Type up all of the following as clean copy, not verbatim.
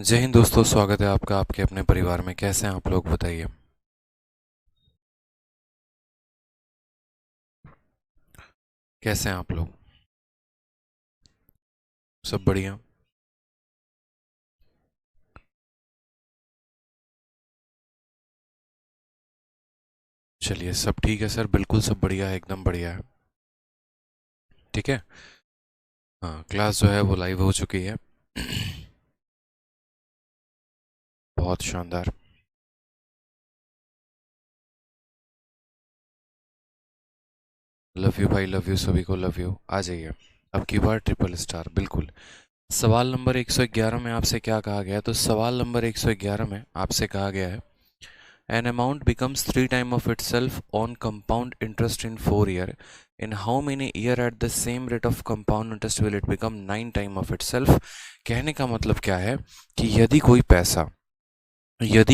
जय हिंद दोस्तों, स्वागत है आपका आपके अपने परिवार में। कैसे हैं आप लोग, बताइए। कैसे हैं आप लोग? सब बढ़िया। चलिए, सब ठीक है सर, बिल्कुल सब बढ़िया है, एकदम बढ़िया है। ठीक है। हाँ, क्लास जो है वो लाइव हो चुकी है। बहुत शानदार। लव यू भाई, लव यू, सभी को लव यू। आ जाइए। अब की बार ट्रिपल स्टार, बिल्कुल। सवाल नंबर 111 में आपसे क्या कहा गया है? तो सवाल नंबर 111 में आपसे कहा गया है, an amount becomes three time of itself on compound interest in 4 year. In how many year at the same rate of compound interest will it become 9 time of itself? कहने का मतलब क्या है कि यदि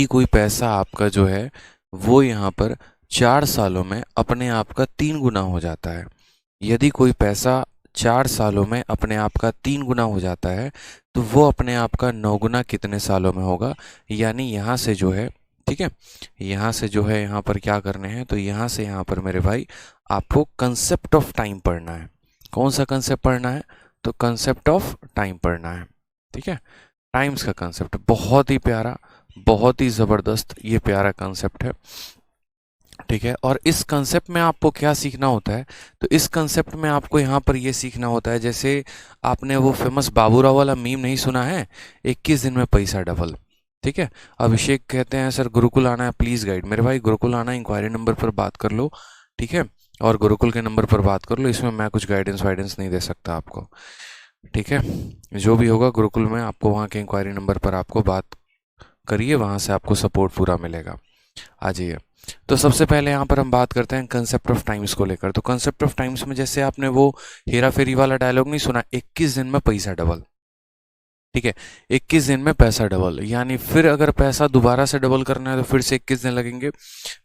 कोई पैसा आपका जो है वो यहाँ पर 4 सालों में अपने आप का 3 गुना हो जाता है। यदि कोई पैसा 4 सालों में अपने आप का 3 गुना हो जाता है तो वो अपने आप का 9 गुना कितने सालों में होगा? यानी यहाँ से जो है, ठीक है, यहाँ से जो है यहाँ पर क्या करने हैं, तो यहाँ से यहाँ पर मेरे भाई आपको कंसेप्ट ऑफ टाइम पढ़ना है। कौन सा कंसेप्ट पढ़ना है? तो कंसेप्ट ऑफ टाइम पढ़ना है। ठीक है। टाइम्स का कंसेप्ट बहुत ही प्यारा, बहुत ही ज़बरदस्त ये प्यारा कंसेप्ट है। ठीक है। और इस कंसेप्ट में आपको क्या सीखना होता है? तो इस कंसेप्ट में आपको यहाँ पर ये सीखना होता है, जैसे आपने वो फेमस बाबूराव वाला मीम नहीं सुना है, 21 दिन में पैसा डबल। ठीक है। अभिषेक कहते हैं सर गुरुकुल आना है, प्लीज़ गाइड। मेरे भाई गुरुकुल आना है, इंक्वायरी नंबर पर बात कर लो। ठीक है। और गुरुकुल के नंबर पर बात कर लो, इसमें मैं कुछ गाइडेंस वाइडेंस नहीं दे सकता आपको। ठीक है। जो भी होगा गुरुकुल में आपको वहाँ के इंक्वायरी नंबर पर आपको बात करिए, वहाँ से आपको सपोर्ट पूरा मिलेगा। आ जाइए। तो सबसे पहले यहाँ पर हम बात करते हैं कंसेप्ट ऑफ टाइम्स को लेकर। तो कंसेप्ट ऑफ टाइम्स में जैसे आपने वो हेरा फेरी वाला डायलॉग नहीं सुना, 21 दिन में पैसा डबल। ठीक है। 21 दिन में पैसा डबल, यानी फिर अगर पैसा दोबारा से डबल करना है तो फिर से 21 दिन लगेंगे,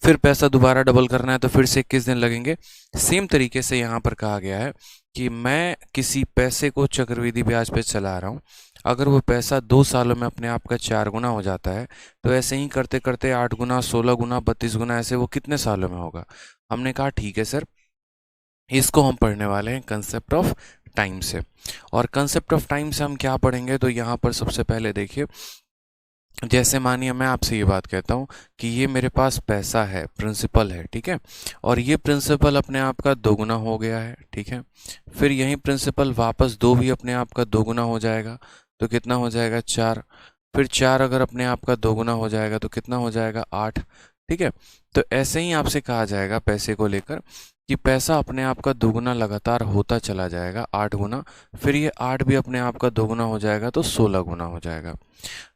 फिर पैसा दोबारा डबल करना है तो फिर से 21 दिन लगेंगे। सेम तरीके से यहाँ पर कहा गया है कि मैं किसी पैसे को चक्रवृद्धि ब्याज पे चला रहा हूँ, अगर वो पैसा 2 सालों में अपने आप का 4 गुना हो जाता है तो ऐसे ही करते करते 8 गुना, 16 गुना, 32 गुना, ऐसे वो कितने सालों में होगा? हमने कहा ठीक है सर, इसको हम पढ़ने वाले हैं कंसेप्ट ऑफ टाइम से। और कंसेप्ट ऑफ टाइम से हम क्या पढ़ेंगे? तो यहाँ पर सबसे पहले देखिए, जैसे मानिए मैं आपसे ये बात कहता हूँ कि ये मेरे पास पैसा है, प्रिंसिपल है, ठीक है, और ये प्रिंसिपल अपने आप का 2 गुना हो गया है। ठीक है। फिर यही प्रिंसिपल वापस 2 भी अपने आप का 2 गुना हो जाएगा, तो कितना हो जाएगा? 4। फिर 4 अगर अपने आप का 2 गुना हो जाएगा तो कितना हो जाएगा? 8। ठीक है। तो ऐसे ही आपसे कहा जाएगा पैसे को लेकर कि पैसा अपने आप का 2 गुना लगातार होता चला जाएगा, 8 गुना। फिर ये 8 भी अपने आप का 2 गुना हो जाएगा तो 16 गुना हो जाएगा।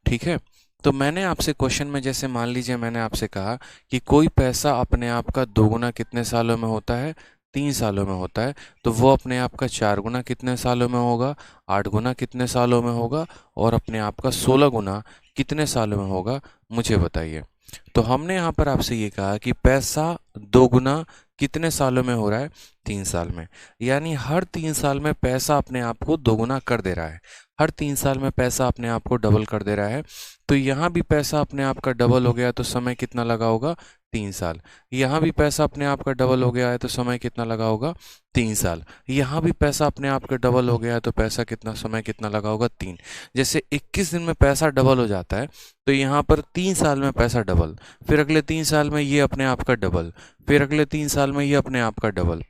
ठीक है। तो मैंने आपसे क्वेश्चन में, जैसे मान लीजिए मैंने आपसे कहा कि कोई पैसा अपने आप का 2 गुना कितने सालों में होता है? 3 सालों में होता है। तो वो अपने आप का 4 गुना कितने सालों में होगा? 8 गुना कितने सालों में होगा? और अपने आप का 16 गुना कितने सालों में होगा? मुझे बताइए। तो हमने यहाँ पर आपसे ये कहा कि पैसा 2 गुना कितने सालों में हो रहा है? 3 साल में। यानी हर 3 साल में पैसा अपने आप को 2 गुना कर दे रहा है, हर 3 साल में पैसा अपने आप को डबल कर दे रहा है। तो यहाँ भी पैसा अपने आप का डबल हो गया तो समय कितना लगा होगा? 3 साल। यहाँ भी पैसा अपने आप का डबल हो गया है तो समय कितना लगा होगा? 3 साल। यहाँ भी पैसा अपने आप का डबल हो गया है तो पैसा कितना, समय कितना लगा होगा? 3। जैसे 21 दिन में पैसा डबल हो जाता है तो यहाँ पर 3 साल में पैसा डबल, फिर अगले 3 साल में ये अपने आप का डबल, फिर अगले 3 साल में ये अपने आप का डबल।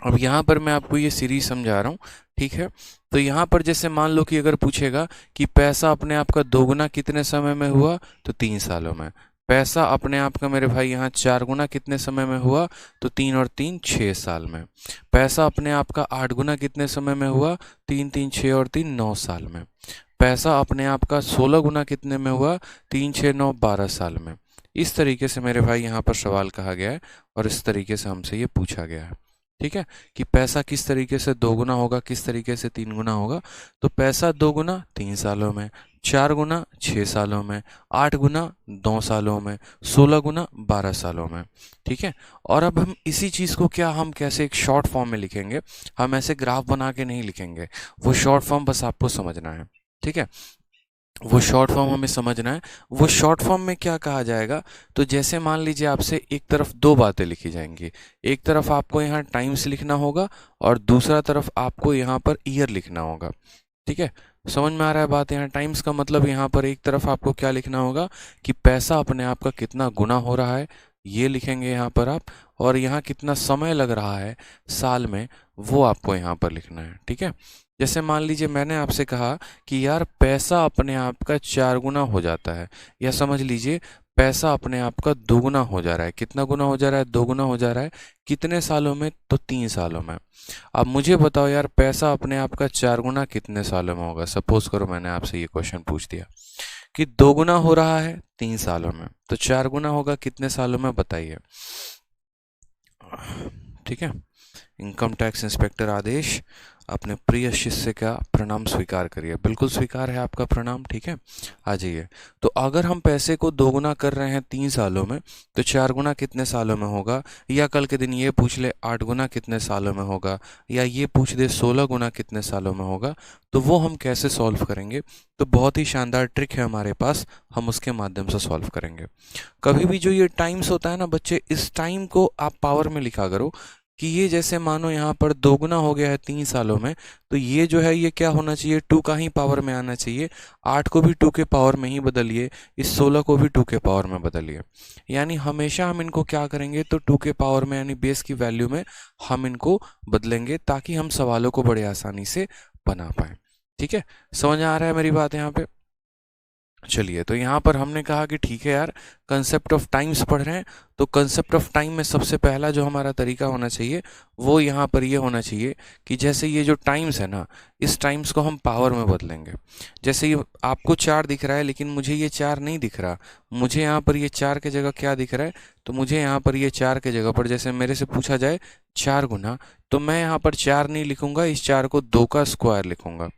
अब यहाँ पर मैं आपको ये सीरीज समझा रहा हूँ। ठीक है। तो यहाँ पर जैसे मान लो कि अगर पूछेगा कि पैसा अपने आप का 2 गुना कितने समय में हुआ, तो 3 सालों में। पैसा अपने आप का मेरे भाई यहाँ 4 गुना कितने समय में हुआ, तो 3 और 3 6 साल में। पैसा अपने आप का 8 गुना कितने समय में हुआ? 3 3 6 और 3 9 साल में। पैसा अपने आप का 16 गुना कितने में हुआ? 3 6 9 12 साल में। इस तरीके से मेरे भाई यहाँ पर सवाल कहा गया है और इस तरीके से हमसे ये पूछा गया है। ठीक है। कि पैसा किस तरीके से 2 गुना होगा, किस तरीके से 3 गुना होगा। तो पैसा 2 गुना 3 सालों में, 4 गुना 6 सालों में, 8 गुना 9 सालों में, 16 गुना 12 सालों में। ठीक है। और अब हम इसी चीज़ को क्या, हम कैसे एक शॉर्ट फॉर्म में लिखेंगे? हम ऐसे ग्राफ बना के नहीं लिखेंगे, वो शॉर्ट फॉर्म बस आपको समझना है। ठीक है। वो शॉर्ट फॉर्म हमें समझना है। वो शॉर्ट फॉर्म में क्या कहा जाएगा, तो जैसे मान लीजिए आपसे एक तरफ दो बातें लिखी जाएंगी, एक तरफ आपको यहाँ टाइम्स लिखना होगा और दूसरा तरफ आपको यहाँ पर ईयर लिखना होगा। ठीक है, समझ में आ रहा है बात। यहाँ टाइम्स का मतलब यहाँ पर एक तरफ आपको क्या लिखना होगा कि पैसा अपने आप का कितना गुना हो रहा है, ये लिखेंगे यहाँ पर आप, और यहाँ कितना समय लग रहा है साल में, वो आपको यहाँ पर लिखना है। ठीक है, जैसे मान लीजिए मैंने आपसे कहा कि यार पैसा अपने आप का 4 गुना हो जाता है, या समझ लीजिए पैसा अपने आप का 2 गुना हो जा रहा है। कितना गुना हो जा रहा है? 2 गुना हो जा रहा है। कितने सालों में? तो 3 सालों में। अब मुझे बताओ यार, पैसा अपने आप का 4 गुना कितने सालों में होगा? सपोज करो मैंने आपसे ये क्वेश्चन पूछ दिया कि 2 गुना हो रहा है 3 सालों में, तो 4 गुना होगा कितने सालों में, बताइए। ठीक है, इनकम टैक्स इंस्पेक्टर आदेश, अपने प्रिय शिष्य का प्रणाम स्वीकार करिए। बिल्कुल स्वीकार है आपका प्रणाम। ठीक है, आ जाइए। तो अगर हम पैसे को 2 गुना कर रहे हैं 3 सालों में, तो 4 गुना कितने सालों में होगा? या कल के दिन ये पूछ ले 8 गुना कितने सालों में होगा, या ये पूछ दे 16 गुना कितने सालों में होगा, तो वो हम कैसे सॉल्व करेंगे? तो बहुत ही शानदार ट्रिक है हमारे पास, हम उसके माध्यम से सॉल्व करेंगे। कभी भी जो ये टाइम्स होता है ना बच्चे, इस टाइम को आप पावर में लिखा करो कि ये जैसे मानो यहाँ पर 2 गुना हो गया है 3 सालों में, तो ये जो है ये क्या होना चाहिए? 2 का ही पावर में आना चाहिए। 8 को भी 2 के पावर में ही बदलिए, इस 16 को भी 2 के पावर में बदलिए। यानी हमेशा हम इनको क्या करेंगे, तो 2 के पावर में यानी बेस की वैल्यू में हम इनको बदलेंगे, ताकि हम सवालों को बड़े आसानी से बना पाए। ठीक है, समझ आ रहा है मेरी बात यहाँ पे? चलिए, तो यहाँ पर हमने कहा कि ठीक है यार, कंसेप्ट ऑफ टाइम्स पढ़ रहे हैं, तो कंसेप्ट ऑफ टाइम में सबसे पहला जो हमारा तरीका होना चाहिए वो यहाँ पर ये होना चाहिए कि जैसे ये जो टाइम्स है ना, इस टाइम्स को हम पावर में बदलेंगे। जैसे ये आपको 4 दिख रहा है, लेकिन मुझे ये 4 नहीं दिख रहा, मुझे यहाँ पर ये 4 के जगह क्या दिख रहा है, तो मुझे यहाँ पर ये 4 के जगह पर जैसे मेरे से पूछा जाए 4 गुना, तो मैं यहाँ पर 4 नहीं लिखूंगा, इस 4 को 2 का स्क्वायर लिखूंगा।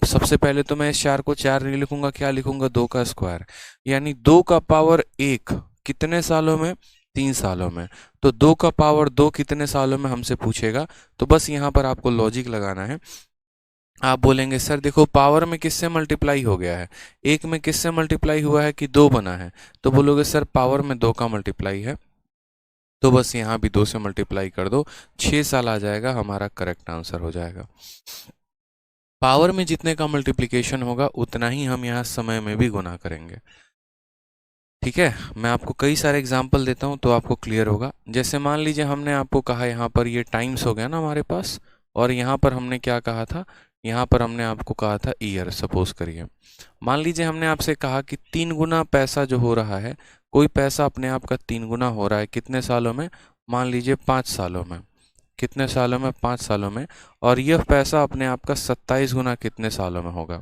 सबसे पहले तो मैं इस 4 को 4 नहीं लिखूंगा, क्या लिखूंगा? 2 का स्क्वायर, यानी 2 का पावर 1 कितने सालों में? 3 सालों में। तो 2 का पावर 2 कितने सालों में हमसे पूछेगा, तो बस यहाँ पर आपको लॉजिक लगाना है। आप बोलेंगे सर देखो पावर में किससे मल्टीप्लाई हो गया है, 1 में किससे मल्टीप्लाई हुआ है कि 2 बना है, तो बोलोगे सर पावर में 2 का मल्टीप्लाई है, तो बस यहाँ भी 2 से मल्टीप्लाई कर दो, 6 साल आ जाएगा, हमारा करेक्ट आंसर हो जाएगा। पावर में जितने का मल्टीप्लिकेशन होगा उतना ही हम यहाँ समय में भी गुना करेंगे। ठीक है, मैं आपको कई सारे एग्जाम्पल देता हूँ तो आपको क्लियर होगा। जैसे मान लीजिए हमने आपको कहा यहाँ पर ये टाइम्स हो गया ना हमारे पास, और यहाँ पर हमने क्या कहा था, यहाँ पर हमने आपको कहा था ईयर। सपोज करिए मान लीजिए हमने आपसे कहा कि 3 गुना पैसा जो हो रहा है, कोई पैसा अपने आप का 3 गुना हो रहा है कितने सालों में? मान लीजिए 5 सालों में। कितने सालों में? 5 सालों में। और यह पैसा अपने आप का 27 गुना कितने सालों में होगा?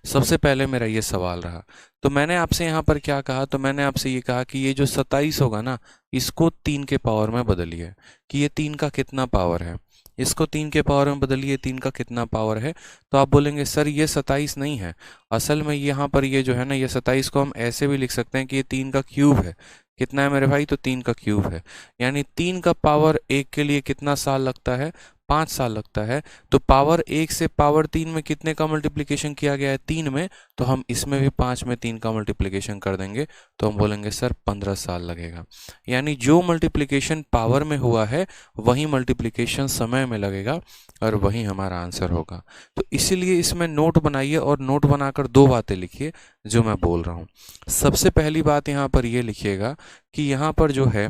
सबसे पहले मेरा ये सवाल रहा। तो मैंने आपसे यहाँ पर क्या कहा, तो मैंने आपसे ये कहा कि ये जो 27 होगा ना, इसको 3 के पावर में बदलिए, कि ये 3 का कितना पावर है, इसको 3 के पावर में बदलिए, 3 का कितना पावर है। तो आप बोलेंगे सर ये 27 नहीं है, असल में यहाँ पर ये जो है ना, ये 27 को हम ऐसे भी लिख सकते हैं कि ये 3 का क्यूब है। कितना है मेरे भाई? तो 3 का क्यूब है, यानी 3 का पावर 1 के लिए कितना साल लगता है? 5 साल लगता है। तो पावर 1 से पावर 3 में कितने का मल्टीप्लिकेशन किया गया है? 3 में। तो हम इसमें भी 5 में 3 का मल्टीप्लिकेशन कर देंगे, तो हम बोलेंगे सर 15 साल लगेगा। यानी जो मल्टीप्लिकेशन पावर में हुआ है वही मल्टीप्लिकेशन समय में लगेगा, और वही हमारा आंसर होगा। तो इसीलिए इसमें नोट बनाइए, और नोट बनाकर 2 बातें लिखिए जो मैं बोल रहा हूँ। सबसे पहली बात यहाँ पर ये लिखिएगा कि यहाँ पर जो है,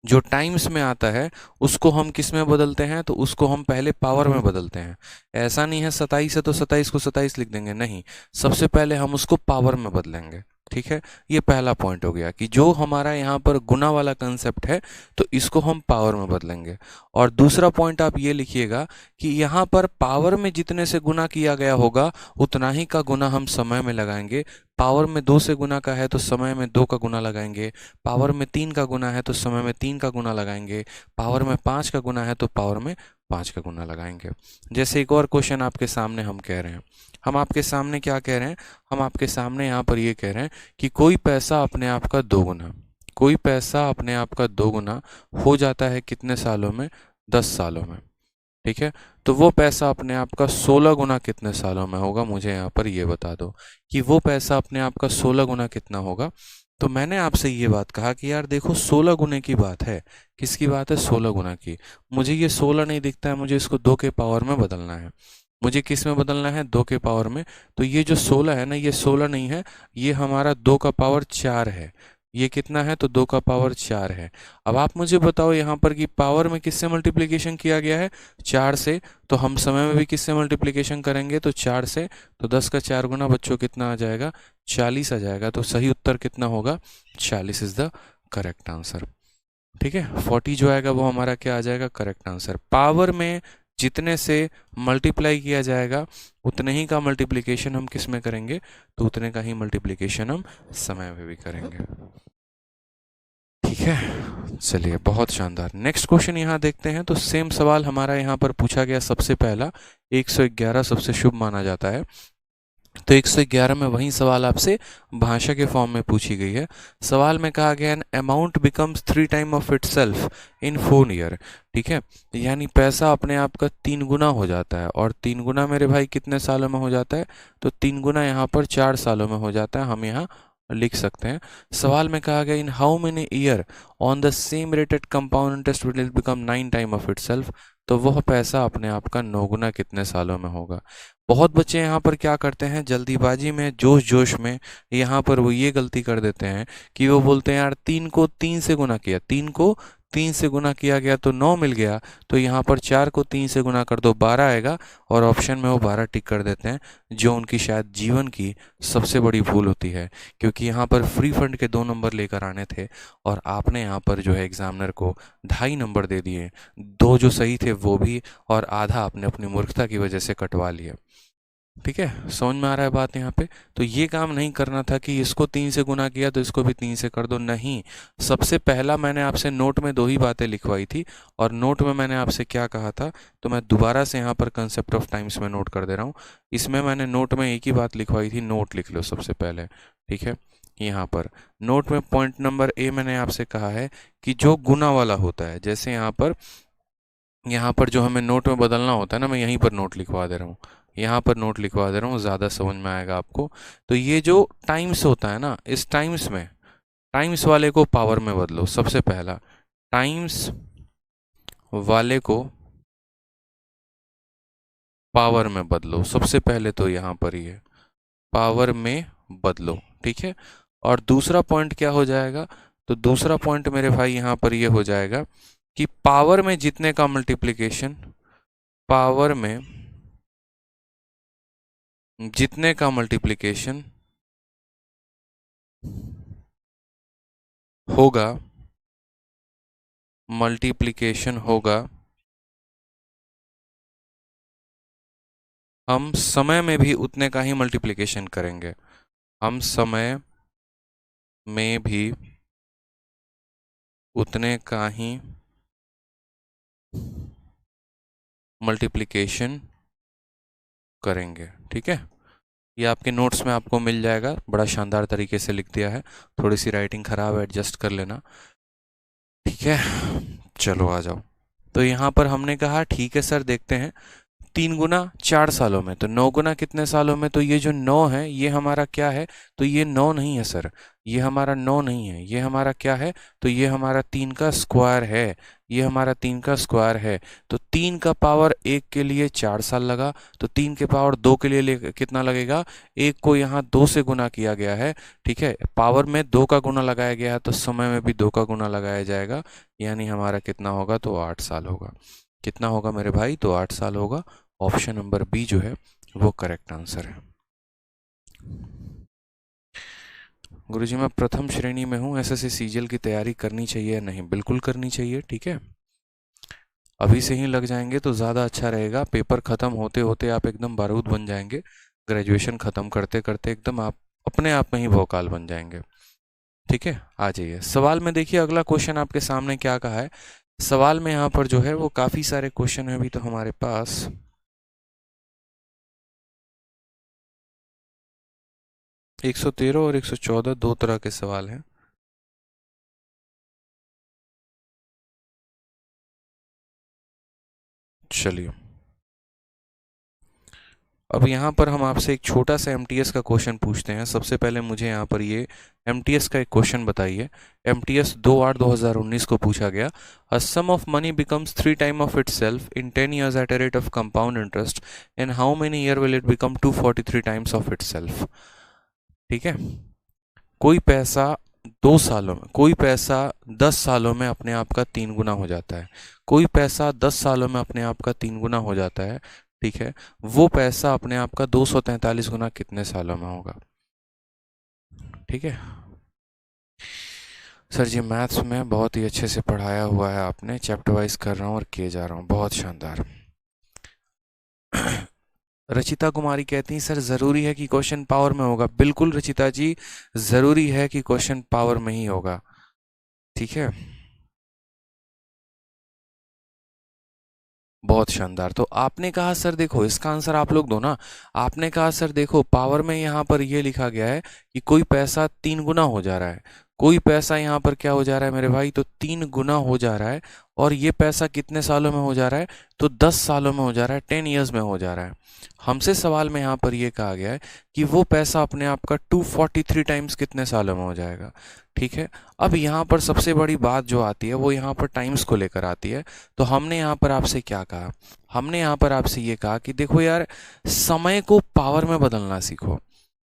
जो टाइम्स में आता है उसको हम किस में बदलते हैं, तो उसको हम पहले पावर में बदलते हैं। ऐसा नहीं है 27 है तो 27 को 27 लिख देंगे, नहीं, सबसे पहले हम उसको पावर में बदलेंगे। ठीक है, ये पहला पॉइंट हो गया कि जो हमारा यहाँ पर गुना वाला कंसेप्ट है, तो इसको हम पावर में बदलेंगे। और दूसरा पॉइंट आप ये लिखिएगा कि यहाँ पर पावर में जितने से गुना किया गया होगा उतना ही का गुना हम समय में लगाएंगे। पावर में 2 से गुना का है तो समय में 2 का गुना लगाएंगे, पावर में 3 का गुना है तो समय में 3 का गुना लगाएंगे, पावर में 5 का गुना है तो पावर में 5 का गुना लगाएंगे। जैसे एक और क्वेश्चन आपके सामने हम कह रहे हैं, हम आपके सामने क्या कह रहे हैं, हम आपके सामने यहाँ पर ये कह रहे हैं कि कोई पैसा अपने आप का 2 गुना, कोई पैसा अपने आप का 2 गुना हो जाता है कितने सालों में? 10 सालों में। ठीक है। तो वो पैसा अपने आप का 16 गुना कितने सालों में होगा, मुझे यहाँ पर ये बता दो कि वो पैसा अपने आप का 16 गुना कितना होगा। तो मैंने आपसे ये बात कहा कि यार देखो 16 गुने की बात है। किसकी बात है? 16 गुना की। मुझे ये 16 नहीं दिखता है, मुझे इसको 2 के पावर में बदलना है। मुझे किस में बदलना है? 2 के पावर में। तो ये जो 16 है ना, ये 16 नहीं है, ये हमारा 2 का पावर 4 है। ये कितना है? तो 2 का पावर 4 है। अब आप मुझे बताओ यहाँ पर कि पावर में किससे मल्टीप्लिकेशन किया गया है? 4 से। तो हम समय में भी किससे मल्टीप्लिकेशन करेंगे? तो 4 से। तो 10 का 4 गुना बच्चों कितना आ जाएगा? 40 आ जाएगा। तो सही उत्तर कितना होगा? 40 इज द करेक्ट आंसर। ठीक है, 40 जो आएगा वो हमारा क्या आ जाएगा? Correct answer. पावर में जितने से मल्टीप्लाई किया जाएगा उतने ही का मल्टीप्लिकेशन हम किस में करेंगे? तो उतने का ही मल्टीप्लिकेशन हम समय में भी करेंगे। ठीक है, चलिए बहुत शानदार। नेक्स्ट क्वेश्चन यहाँ देखते हैं। तो सेम सवाल हमारा यहाँ पर पूछा गया। सबसे पहला 111 सबसे शुभ माना जाता है। तो 111 में वही सवाल आपसे भाषा के फॉर्म में पूछी गई है। सवाल में कहा गया an amount becomes 3 time of itself in 4 year. ठीक है, यानी पैसा अपने आप का 3 गुना हो जाता है। और 3 गुना मेरे भाई कितने सालों में हो जाता है? तो 3 गुना यहाँ पर 4 सालों में हो जाता है। हम यहाँ लिख सकते हैं। सवाल में कहा गया in how many year on the same rated compound interest will it become 9 time of itself. तो वह पैसा अपने आप का 9 गुना कितने सालों में होगा? बहुत बच्चे यहाँ पर क्या करते हैं, जल्दीबाजी में, जोश जोश में यहाँ पर वो ये गलती कर देते हैं कि वो बोलते हैं यार 3 को 3 से गुना किया, 3 को 3 से गुना किया गया तो 9 मिल गया। तो यहाँ पर 4 को 3 से गुना कर दो 12 आएगा, और ऑप्शन में वो 12 टिक कर देते हैं, जो उनकी शायद जीवन की सबसे बड़ी भूल होती है। क्योंकि यहाँ पर फ्री फंड के 2 नंबर लेकर आने थे और आपने यहाँ पर जो है एग्जामिनर को 2.5 नंबर दे दिए। 2 जो सही थे वो भी, और आधा आपने अपनी मूर्खता की वजह से कटवा लिया। ठीक है, समझ में आ रहा है बात यहाँ पे? तो ये काम नहीं करना था कि इसको 3 से गुना किया तो इसको भी 3 से कर दो, नहीं। सबसे पहला मैंने आपसे नोट में 2 ही बातें लिखवाई थी, और नोट में मैंने आपसे क्या कहा था, तो मैं दोबारा से यहाँ पर कंसेप्ट ऑफ टाइम्स में नोट कर दे रहा हूँ। इसमें मैंने नोट में एक ही बात लिखवाई थी, नोट लिख लो सबसे पहले। ठीक है, यहाँ पर नोट में पॉइंट नंबर ए मैंने आपसे कहा है कि जो गुना वाला होता है, जैसे यहाँ पर जो हमें नोट में बदलना होता है ना, मैं यहीं पर नोट लिखवा दे रहा हूँ, यहाँ पर नोट लिखवा दे रहा हूँ, ज़्यादा समझ में आएगा आपको। तो ये जो टाइम्स होता है ना, इस टाइम्स में टाइम्स वाले को पावर में बदलो। सबसे पहला टाइम्स वाले को पावर में बदलो, सबसे पहले तो यहाँ पर ही है, पावर में बदलो। ठीक है, और दूसरा पॉइंट क्या हो जाएगा? तो दूसरा पॉइंट मेरे भाई यहाँ पर ये हो जाएगा कि पावर में जितने का मल्टीप्लिकेशन, पावर में जितने का मल्टीप्लिकेशन होगा, मल्टीप्लिकेशन होगा, हम समय में भी उतने का ही मल्टीप्लिकेशन करेंगे। हम समय में भी उतने का ही मल्टीप्लिकेशन करेंगे। ठीक है, ये आपके नोट्स में आपको मिल जाएगा, बड़ा शानदार तरीके से लिख दिया है। थोड़ी सी राइटिंग खराब है, एडजस्ट कर लेना। ठीक है, चलो आ जाओ। तो यहाँ पर हमने कहा ठीक है सर, देखते हैं 3 गुना 4 सालों में, तो 9 गुना कितने सालों में? तो ये जो 9 है ये हमारा क्या है? तो ये 9 नहीं है सर, ये हमारा 9 नहीं है, ये हमारा क्या है? तो ये हमारा 3 का स्क्वायर है, ये हमारा 3 का स्क्वायर है। तो 3 का पावर 1 के लिए 4 साल लगा, तो 3 के पावर 2 के लिए कितना लगेगा? 1 को यहाँ 2 से गुना किया गया है। ठीक है, पावर में 2 का गुना लगाया गया है, तो समय में भी 2 का गुना लगाया जाएगा, यानी हमारा कितना होगा? तो 8 साल होगा। कितना होगा मेरे भाई? तो 8 साल होगा। ऑप्शन नंबर बी जो है वो करेक्ट आंसर है। गुरुजी मैं प्रथम श्रेणी में हूँ, एसएससी सीजीएल की तैयारी करनी चाहिए या नहीं? बिल्कुल करनी चाहिए। ठीक है, अभी से ही लग जाएंगे तो ज़्यादा अच्छा रहेगा। पेपर ख़त्म होते होते आप एकदम बारूद बन जाएंगे, ग्रेजुएशन ख़त्म करते करते एकदम आप अपने आप में ही भौकाल बन जाएंगे। ठीक है, आ जाइए सवाल में। देखिए अगला क्वेश्चन आपके सामने क्या कहा है। सवाल में यहाँ पर जो है वो काफ़ी सारे क्वेश्चन है अभी तो हमारे पास। 113 और 114 दो तरह के सवाल हैं। चलिए, अब यहाँ पर हम आपसे एक छोटा सा एमटीएस का क्वेश्चन पूछते हैं। सबसे पहले मुझे यहाँ पर ये एमटीएस का एक क्वेश्चन बताइए। एमटीएस 2/8/2019 को पूछा गया। A sum of money becomes 3 time of itself in 10 years at a rate of compound interest, in how many year will it become 243 times of itself? ठीक है, कोई पैसा 2 सालों में, कोई पैसा 10 सालों में अपने आप का 3 गुना हो जाता है। कोई पैसा 10 सालों में अपने आप का 3 गुना हो जाता है। ठीक है, वो पैसा अपने आप का 243 गुना कितने सालों में होगा? ठीक है सर जी, मैथ्स में बहुत ही अच्छे से पढ़ाया हुआ है आपने। चैप्टर वाइज कर रहा हूँ और किए जा रहा हूँ, बहुत शानदार। रचिता कुमारी कहती हैं सर ज़रूरी है कि क्वेश्चन पावर में होगा। बिल्कुल रचिता जी, ज़रूरी है कि क्वेश्चन पावर में ही होगा। ठीक है, बहुत शानदार। तो आपने कहा सर देखो, इसका आंसर आप लोग दो ना। आपने कहा सर देखो, पावर में यहाँ पर ये लिखा गया है कि कोई पैसा 3 गुना हो जा रहा है। कोई पैसा यहाँ पर क्या हो जा रहा है मेरे भाई? तो 3 गुना हो जा रहा है। और ये पैसा कितने सालों में हो जा रहा है? तो 10 सालों में हो जा रहा है, 10 years में हो जा रहा है। हमसे सवाल में यहाँ पर ये कहा गया है कि वो पैसा अपने आप का 243 टाइम्स कितने सालों में हो जाएगा। ठीक है, अब यहाँ पर सबसे बड़ी बात जो आती है वो यहाँ पर टाइम्स को लेकर आती है। तो हमने यहाँ पर आपसे क्या कहा? हमने यहाँ पर आपसे ये कहा कि देखो यार, समय को पावर में बदलना सीखो।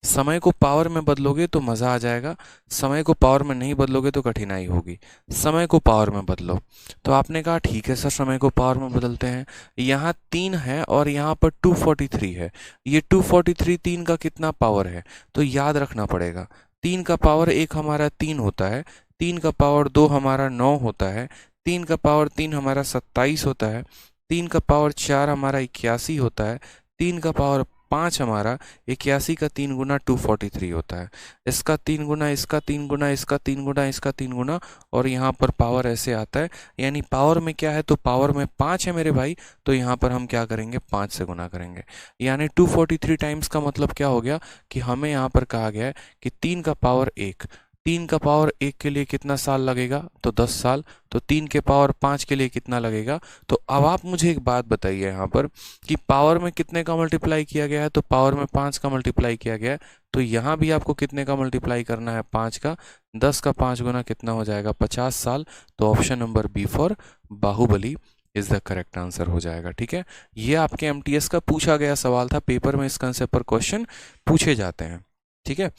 समय को पावर में बदलोगे तो मज़ा आ जाएगा, समय को पावर में नहीं बदलोगे तो कठिनाई होगी। समय को पावर में बदलो। तो आपने कहा ठीक है सर, समय को पावर में बदलते हैं। यहाँ 3 है और यहाँ पर 243 है। ये 243 3 का कितना पावर है? तो याद रखना पड़ेगा, 3 का पावर 1 हमारा 3 होता है, 3 का पावर 2 हमारा 9 होता है, 3 का पावर 3 हमारा 27 होता है, 3 का पावर 4 हमारा 81 होता है, 3 का पावर 5 हमारा 81 का 3 गुना 243 होता है। इसका 3 गुना, इसका 3 गुना, इसका 3 गुना, इसका 3 गुना, और यहाँ पर पावर ऐसे आता है। यानी पावर में क्या है? तो पावर में 5 है मेरे भाई। तो यहाँ पर हम क्या करेंगे? 5 से गुना करेंगे। यानी 243 टाइम्स का मतलब क्या हो गया कि हमें यहाँ पर कहा गया है कि 3 का पावर 1, 3 का पावर 1 के लिए कितना साल लगेगा? तो 10 साल। तो 3 के पावर 5 के लिए कितना लगेगा? तो अब आप मुझे एक बात बताइए यहाँ पर कि पावर में कितने का मल्टीप्लाई किया गया है? तो पावर में 5 का मल्टीप्लाई किया गया है। तो यहाँ भी आपको कितने का मल्टीप्लाई करना है? 5 का। 10 का 5 गुना कितना हो जाएगा? 50 साल। तो option number B for Baahubali is the correct answer हो जाएगा। ठीक है, ये आपके एमटीएस का पूछा गया सवाल था। पेपर में इस कंसेप्ट पर क्वेश्चन पूछे जाते हैं। ठीक है,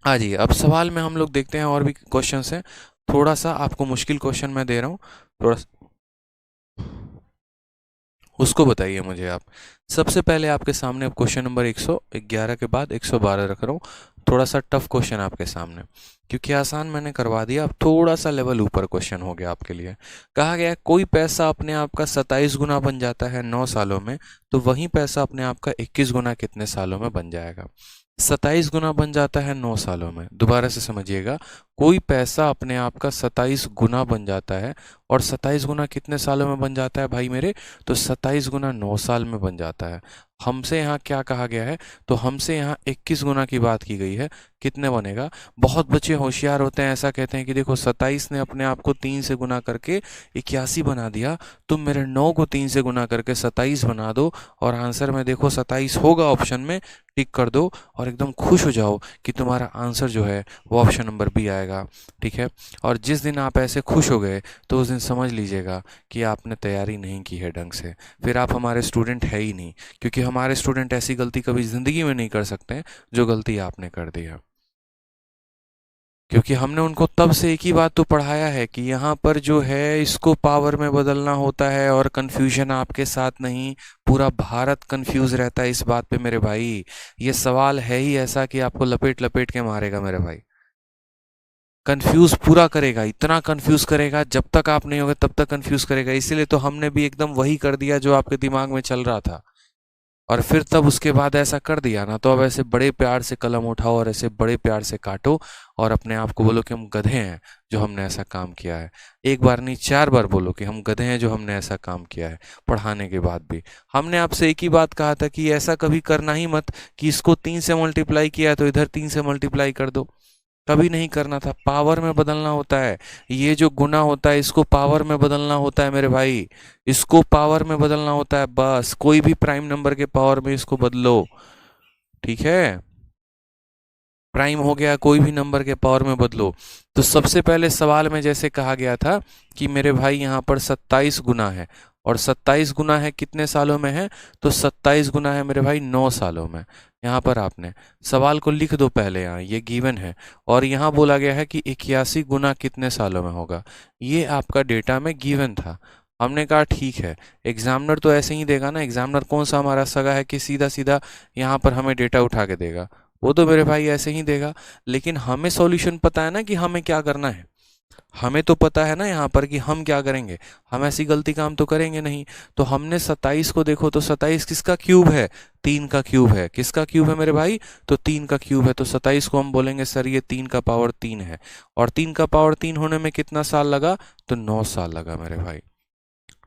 हाँ जी, अब सवाल में हम लोग देखते हैं और भी क्वेश्चंस हैं। थोड़ा सा आपको मुश्किल क्वेश्चन मैं दे रहा हूँ, थोड़ा उसको बताइए मुझे आप। सबसे पहले आपके सामने अब क्वेश्चन नंबर 111 के बाद 112 रख रहा हूँ। थोड़ा सा टफ क्वेश्चन आपके सामने, क्योंकि आसान मैंने करवा दिया, अब थोड़ा सा लेवल ऊपर क्वेश्चन हो गया आपके लिए। कहा गया कोई पैसा अपने आप का 27 गुना बन जाता है 9 सालों में, तो वही पैसा अपने आप का 21 गुना कितने सालों में बन जाएगा? 27 गुना बन जाता है 9 सालों में। दोबारा से समझिएगा, कोई पैसा अपने आप का 27 गुना बन जाता है, और 27 गुना कितने सालों में बन जाता है भाई मेरे? तो 27 गुना 9 साल में बन जाता है। हमसे यहाँ क्या कहा गया है? तो हमसे यहाँ 21 गुना की बात की गई है। कितने बनेगा? बहुत बच्चे होशियार होते हैं, ऐसा कहते हैं कि देखो 27 ने अपने आप को 3 से गुना करके 81 बना दिया, तुम मेरे 9 को 3 से गुना करके 27 बना दो, और आंसर में देखो 27 होगा ऑप्शन में, टिक कर दो और एकदम खुश हो जाओ कि तुम्हारा आंसर जो है वो ऑप्शन नंबर बी आएगा। ठीक है, और जिस दिन आप ऐसे खुश हो गए तो उस दिन समझ लीजिएगा कि आपने तैयारी नहीं की है ढंग से, फिर आप हमारे स्टूडेंट है ही नहीं, क्योंकि हमारे स्टूडेंट ऐसी गलती कभी ज़िंदगी में नहीं कर सकते जो गलती आपने कर दी है। क्योंकि हमने उनको तब से एक ही बात तो पढ़ाया है कि यहाँ पर जो है इसको पावर में बदलना होता है, और कन्फ्यूजन आपके साथ नहीं, पूरा भारत कंफ्यूज रहता है इस बात पे मेरे भाई। ये सवाल है ही ऐसा कि आपको लपेट लपेट के मारेगा मेरे भाई, कंफ्यूज पूरा करेगा, इतना कंफ्यूज करेगा, जब तक आप नहीं होगे तब तक कंफ्यूज करेगा। इसीलिए तो हमने भी एकदम वही कर दिया जो आपके दिमाग में चल रहा था, और फिर तब उसके बाद ऐसा कर दिया ना, तो अब ऐसे बड़े प्यार से कलम उठाओ और ऐसे बड़े प्यार से काटो, और अपने आप को बोलो कि हम गधे हैं जो हमने ऐसा काम किया है। एक बार नहीं, 4 बार बोलो कि हम गधे हैं जो हमने ऐसा काम किया है। पढ़ाने के बाद भी हमने आपसे एक ही बात कहा था कि ऐसा कभी करना ही मत कि इसको 3 से मल्टीप्लाई किया तो इधर 3 से मल्टीप्लाई कर दो। कभी नहीं करना था, पावर में बदलना होता है। ये जो गुना होता है इसको पावर में बदलना होता है मेरे भाई, इसको पावर में बदलना होता है, बस कोई भी प्राइम नंबर के पावर में इसको बदलो, ठीक है। प्राइम हो गया, कोई भी नंबर के पावर में बदलो। तो सबसे पहले सवाल में जैसे कहा गया था कि मेरे भाई यहाँ पर 27 गुना है, और 27 गुना है कितने सालों में है, तो 27 गुना है मेरे भाई 9 सालों में। यहाँ पर आपने सवाल को लिख दो पहले, यहाँ ये गिवन है, और यहाँ बोला गया है कि 81 गुना कितने सालों में होगा, ये आपका डेटा में गिवन था। हमने कहा ठीक है, एग्जामिनर तो ऐसे ही देगा ना, एग्जामिनर कौन सा हमारा सगा है कि सीधा सीधा यहाँ पर हमें डेटा उठा के देगा, वो तो मेरे भाई ऐसे ही देगा। लेकिन हमें सॉल्यूशन पता है ना कि हमें क्या करना है, हमें तो पता है ना यहाँ पर कि हम क्या करेंगे, हम ऐसी गलती काम तो करेंगे नहीं। तो हमने 27 को देखो तो 27 किसका क्यूब है, 3 का क्यूब है। किसका क्यूब है मेरे भाई, तो 3 का क्यूब है। तो 27 को हम बोलेंगे सर ये 3 का पावर 3 है, और 3 का पावर 3 होने में कितना साल लगा, तो 9 साल लगा मेरे भाई,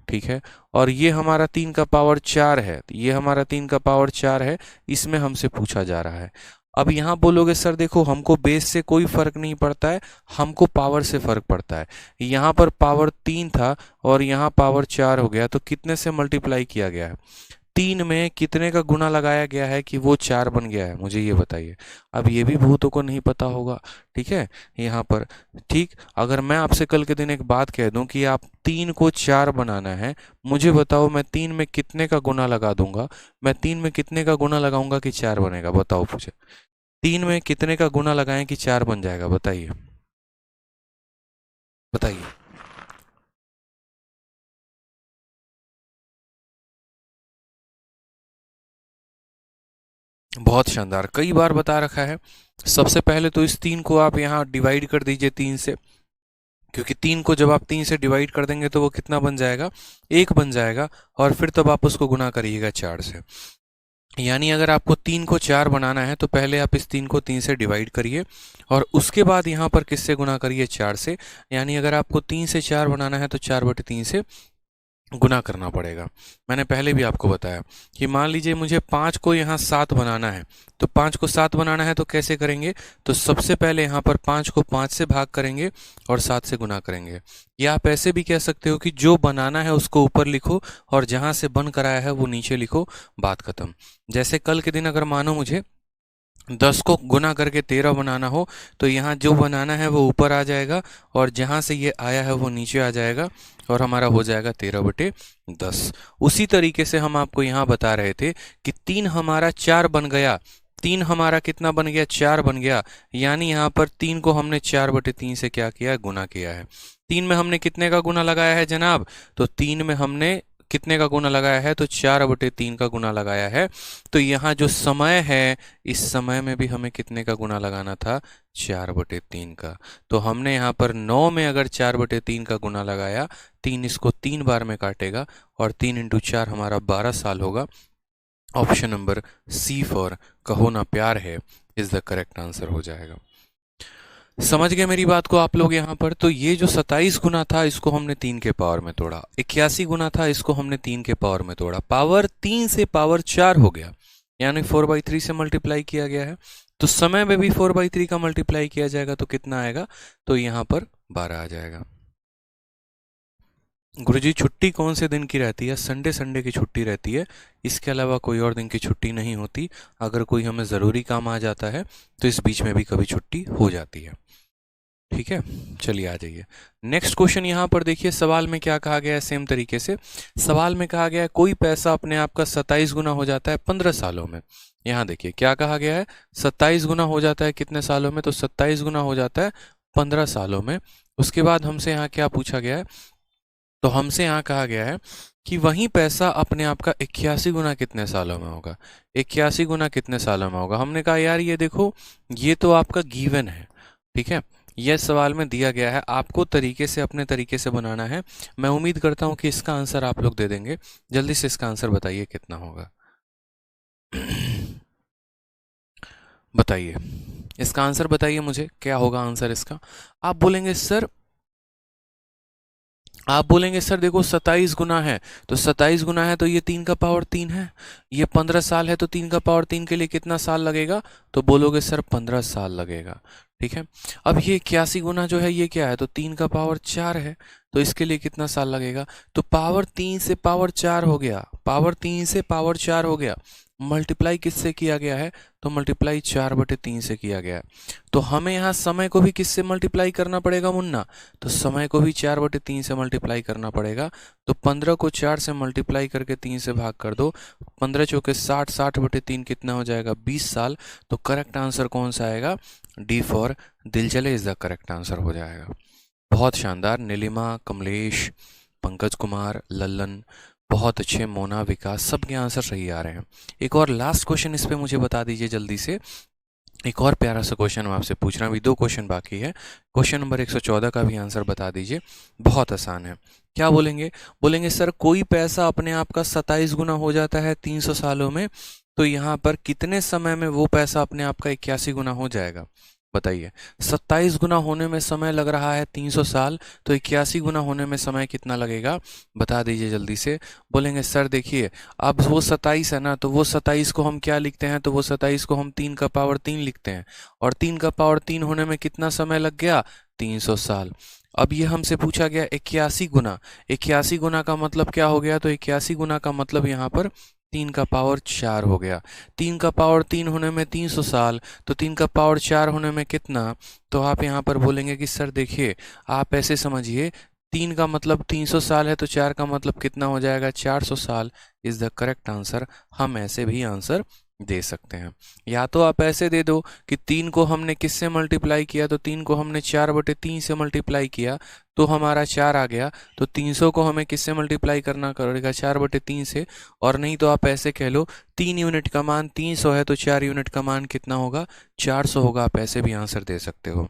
ठीक है। और ये हमारा 3 का पावर 4 है, ये हमारा 3 का पावर 4 है, इसमें हमसे पूछा जा रहा है। अब यहाँ बोलोगे सर देखो हमको बेस से कोई फर्क नहीं पड़ता है, हमको पावर से फर्क पड़ता है। यहाँ पर पावर 3 था और यहाँ पावर 4 हो गया, तो कितने से मल्टीप्लाई किया गया है, 3 में कितने का गुना लगाया गया है कि वो 4 बन गया है, मुझे ये बताइए। अब ये भी बहुतों को नहीं पता होगा, ठीक है। यहाँ पर ठीक, अगर मैं आपसे कल के दिन एक बात कह दूं कि आप 3 को 4 बनाना है, मुझे बताओ मैं 3 में कितने का गुना लगा दूंगा, मैं 3 में कितने का गुना लगाऊंगा कि 4 बनेगा, बताओ मुझे। 3 में कितने का गुना लगाएं कि 4 बन जाएगा, बताइए बताइए। बहुत शानदार, कई बार बता रखा है। सबसे पहले तो इस 3 को आप यहाँ डिवाइड कर दीजिए 3 से, क्योंकि 3 को जब आप 3 से डिवाइड कर देंगे तो वो कितना बन जाएगा, 1 बन जाएगा। और फिर तब आप उसको गुना करिएगा 4 से। यानी अगर आपको 3 को 4 बनाना है तो पहले आप इस 3 को 3 से डिवाइड करिए, और उसके बाद यहाँ पर किससे गुना करिए, 4 से। यानी अगर आपको 3 से 4 बनाना है तो 4/3 से गुना करना पड़ेगा। मैंने पहले भी आपको बताया कि मान लीजिए मुझे 5 को यहाँ 7 बनाना है, तो 5 को 7 बनाना है तो कैसे करेंगे, तो सबसे पहले यहाँ पर 5 को 5 से भाग करेंगे और 7 से गुना करेंगे। या आप ऐसे भी कह सकते हो कि जो बनाना है उसको ऊपर लिखो और जहाँ से बन कराया है वो नीचे लिखो, बात खत्म। जैसे कल के दिन अगर मानो मुझे 10 को गुना करके 13 बनाना हो, तो यहाँ जो बनाना है वो ऊपर आ जाएगा और जहाँ से ये आया है वो नीचे आ जाएगा, और हमारा हो जाएगा 13/10। उसी तरीके से हम आपको यहाँ बता रहे थे कि 3 हमारा 4 बन गया, 3 हमारा कितना बन गया, 4 बन गया। यानी यहाँ पर 3 को हमने 4/3 से क्या किया है, गुना किया है। 3 में हमने कितने का गुना लगाया है जनाब, तो 3 में हमने कितने का गुना लगाया है, तो 4/3 का गुना लगाया है। तो यहाँ जो समय है, इस समय में भी हमें कितने का गुना लगाना था, 4/3 का। तो हमने यहाँ पर 9 में अगर 4/3 का गुना लगाया, 3 इसको 3 बार में काटेगा, और 3 × 4 हमारा 12 साल होगा। ऑप्शन नंबर सी फॉर कहो ना प्यार है इज द करेक्ट आंसर हो जाएगा। समझ गए मेरी बात को आप लोग यहाँ पर। तो ये जो 27 गुना था इसको हमने 3 के पावर में तोड़ा, 81 गुना था इसको हमने 3 के पावर में तोड़ा, पावर 3 से पावर 4 हो गया, यानी 4/3 से मल्टीप्लाई किया गया है। तो समय में भी 4/3 का मल्टीप्लाई किया जाएगा तो कितना आएगा, तो यहाँ पर 12 आ जाएगा। गुरुजी छुट्टी कौन से दिन की रहती है, संडे की छुट्टी रहती है, इसके अलावा कोई और दिन की छुट्टी नहीं होती। अगर कोई हमें ज़रूरी काम आ जाता है तो इस बीच में भी कभी छुट्टी हो जाती है, ठीक है। चलिए आ जाइए नेक्स्ट क्वेश्चन। यहाँ पर देखिए सवाल में क्या कहा गया है, सेम तरीके से सवाल में कहा गया है कोई पैसा अपने आप का 27 गुना हो जाता है 15 सालों में। यहाँ देखिए क्या कहा गया है, 27 गुना हो जाता है कितने सालों में, तो 27 गुना हो जाता है 15 सालों में। उसके बाद हमसे यहाँ क्या पूछा गया है, तो हमसे यहाँ कहा गया है कि वही पैसा अपने आप का 81 गुना कितने सालों में होगा, 81 गुना कितने सालों में होगा। हमने कहा यार ये देखो ये तो आपका गिवन है, ठीक है, यह सवाल में दिया गया है, आपको तरीके से अपने तरीके से बनाना है। मैं उम्मीद करता हूँ कि इसका आंसर आप लोग दे देंगे। जल्दी से इसका आंसर बताइए कितना होगा। बताइए इसका आंसर, बताइए मुझे क्या होगा आंसर इसका। आप बोलेंगे सर देखो 27 गुना है, तो 27 गुना है तो ये 3 का पावर 3 है, ये 15 साल है तो 3 का पावर 3 के लिए कितना साल लगेगा, तो बोलोगे सर 15 साल लगेगा, ठीक है। अब ये 81 गुना जो है ये क्या है, तो 3 का पावर 4 है, तो इसके लिए कितना साल लगेगा, तो पावर 3 से पावर 4 हो गया, पावर 3 से पावर 4 हो गया, मल्टीप्लाई किससे किया गया है, तो मल्टीप्लाई 4/3 से किया गया है। तो हमें यहाँ समय को भी किससे मल्टीप्लाई करना पड़ेगा मुन्ना, तो समय को भी 4/3 से मल्टीप्लाई करना पड़ेगा। तो 15 को 4 से मल्टीप्लाई करके 3 से भाग कर दो, 15 चौके 60, 60/3 कितना हो जाएगा, 20 साल। तो करेक्ट आंसर कौन सा आएगा, डी फॉर दिलचले इज द करेक्ट आंसर हो जाएगा। बहुत शानदार, नीलिमा, कमलेश, पंकज कुमार, लल्लन, बहुत अच्छे, मोना, विकास, सबके आंसर सही आ रहे हैं। एक और लास्ट क्वेश्चन इस पे मुझे बता दीजिए जल्दी से, एक और प्यारा सा क्वेश्चन मैं आपसे पूछ रहा हूँ, अभी 2 क्वेश्चन बाकी है। क्वेश्चन नंबर 114 का भी आंसर बता दीजिए, बहुत आसान है। क्या बोलेंगे, बोलेंगे सर कोई पैसा अपने आप का 27 गुना हो जाता है 300 सालों में, तो यहाँ पर कितने समय में वो पैसा अपने आप का 81 गुना हो जाएगा, बताइए। 27 गुना होने में समय लग रहा है 300 साल, तो 81 गुना होने में समय कितना लगेगा, बता दीजिए जल्दी से। बोलेंगे सर देखिए, अब वो 27 है ना, तो वो 27 को हम क्या लिखते हैं, तो वो 27 को हम 3 का पावर 3 लिखते हैं, और 3 का पावर 3 होने में कितना समय लग गया, 300 साल। अब ये हमसे पूछा गया 81 गुना, 81 गुना का मतलब क्या हो गया, तो 81 गुना का मतलब यहाँ पर 3 का पावर 4 हो गया। 3 का पावर 3 होने में 300 साल, तो 3 का पावर 4 होने में कितना, तो आप यहाँ पर बोलेंगे कि सर देखिए, आप ऐसे समझिए, 3 का मतलब 300 साल है, तो 4 का मतलब कितना हो जाएगा, 400 साल इज द करेक्ट आंसर। हम ऐसे भी आंसर दे सकते हैं, या तो आप ऐसे दे दो कि 3 को हमने किससे मल्टीप्लाई किया, तो 3 को हमने 4/3 से मल्टीप्लाई किया, तो हमारा 4 आ गया। तो 300 को हमें किससे मल्टीप्लाई करना पड़ेगा, 4/3 से। और नहीं तो आप ऐसे कह लो, 3 यूनिट का मान 300 है, तो 4 यूनिट का मान कितना होगा, 400 होगा। आप ऐसे भी आंसर दे सकते हो।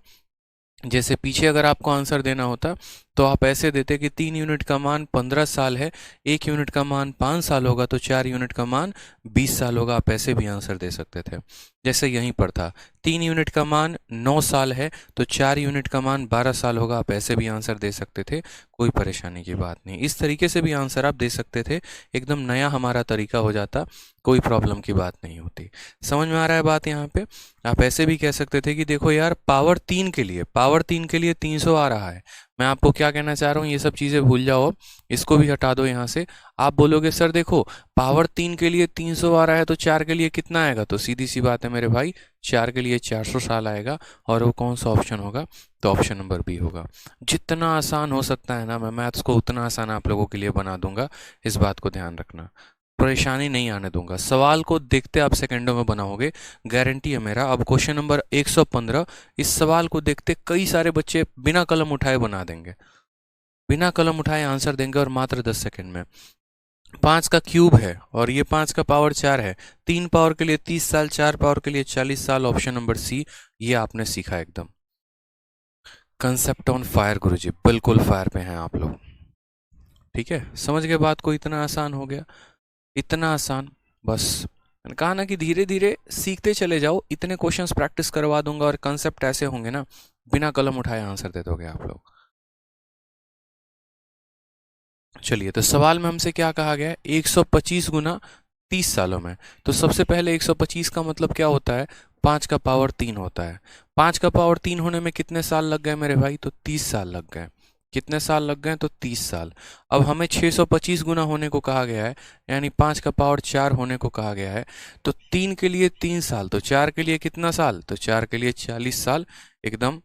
जैसे पीछे अगर आपको आंसर देना होता तो आप ऐसे देते कि 3 यूनिट का मान 15 साल है, 1 यूनिट का मान 5 साल होगा, तो 4 यूनिट का मान 20 साल होगा। आप ऐसे भी आंसर दे सकते थे। जैसे यहीं पर था, 3 यूनिट का मान 9 साल है, तो 4 यूनिट का मान 12 साल होगा। आप ऐसे भी आंसर दे सकते थे, कोई परेशानी की बात नहीं। इस तरीके से भी आंसर आप दे सकते थे, एकदम नया हमारा तरीका हो जाता, कोई प्रॉब्लम की बात नहीं होती। समझ में आ रहा है बात यहाँ पे। आप ऐसे भी कह सकते थे कि देखो यार, पावर 3 के लिए 300 आ रहा है। मैं आपको क्या कहना चाह रहा हूँ, ये सब चीज़ें भूल जाओ, इसको भी हटा दो यहाँ से। आप बोलोगे सर देखो, पावर 3 के लिए 300 आ रहा है, तो 4 के लिए कितना आएगा, तो सीधी सी बात है मेरे भाई, 4 के लिए 400 साल आएगा। और वो कौन सा ऑप्शन होगा, तो ऑप्शन नंबर बी होगा। जितना आसान हो सकता है ना, मैं मैथ्स को उतना आसान आप लोगों के लिए बना दूंगा, इस बात को ध्यान रखना। परेशानी नहीं आने दूंगा, सवाल को देखते आप सेकंडों में बनाओगे, गारंटी है मेरा। अब क्वेश्चन नंबर 115, इस सवाल को देखते कई सारे बच्चे बिना कलम उठाए बना देंगे, बिना कलम उठाए आंसर देंगे, और मात्र 10 सेकंड में। 5 का क्यूब है, और ये 5 का पावर 4 है। 3 पावर के लिए 30 साल, 4 पावर के लिए 40 साल, ऑप्शन नंबर सी। ये आपने सीखा एकदम। कंसेप्ट ऑन फायर गुरुजी, बिल्कुल फायर पे हैं आप लोग। ठीक है, समझ गए बात को, इतना आसान हो गया, इतना आसान। बस मैंने कहा ना कि धीरे धीरे सीखते चले जाओ, इतने क्वेश्चंस प्रैक्टिस करवा दूंगा, और कंसेप्ट ऐसे होंगे ना, बिना कलम उठाए आंसर दे दोगे आप लोग। चलिए, तो सवाल में हमसे क्या कहा गया है, 125 गुना 30 सालों में। तो सबसे पहले 125 का मतलब क्या होता है, 5 का पावर 3 होता है। 5 का पावर 3 होने में कितने साल लग गए मेरे भाई, तो 30 साल लग गए। कितने साल लग गए, तो 30 साल। अब हमें 625 गुना होने को कहा गया है, यानी 5 का पावर 4 होने को कहा गया है। तो 3 के लिए 3 साल, तो 4 के लिए कितना साल, तो 4 के लिए 40 साल। एकदम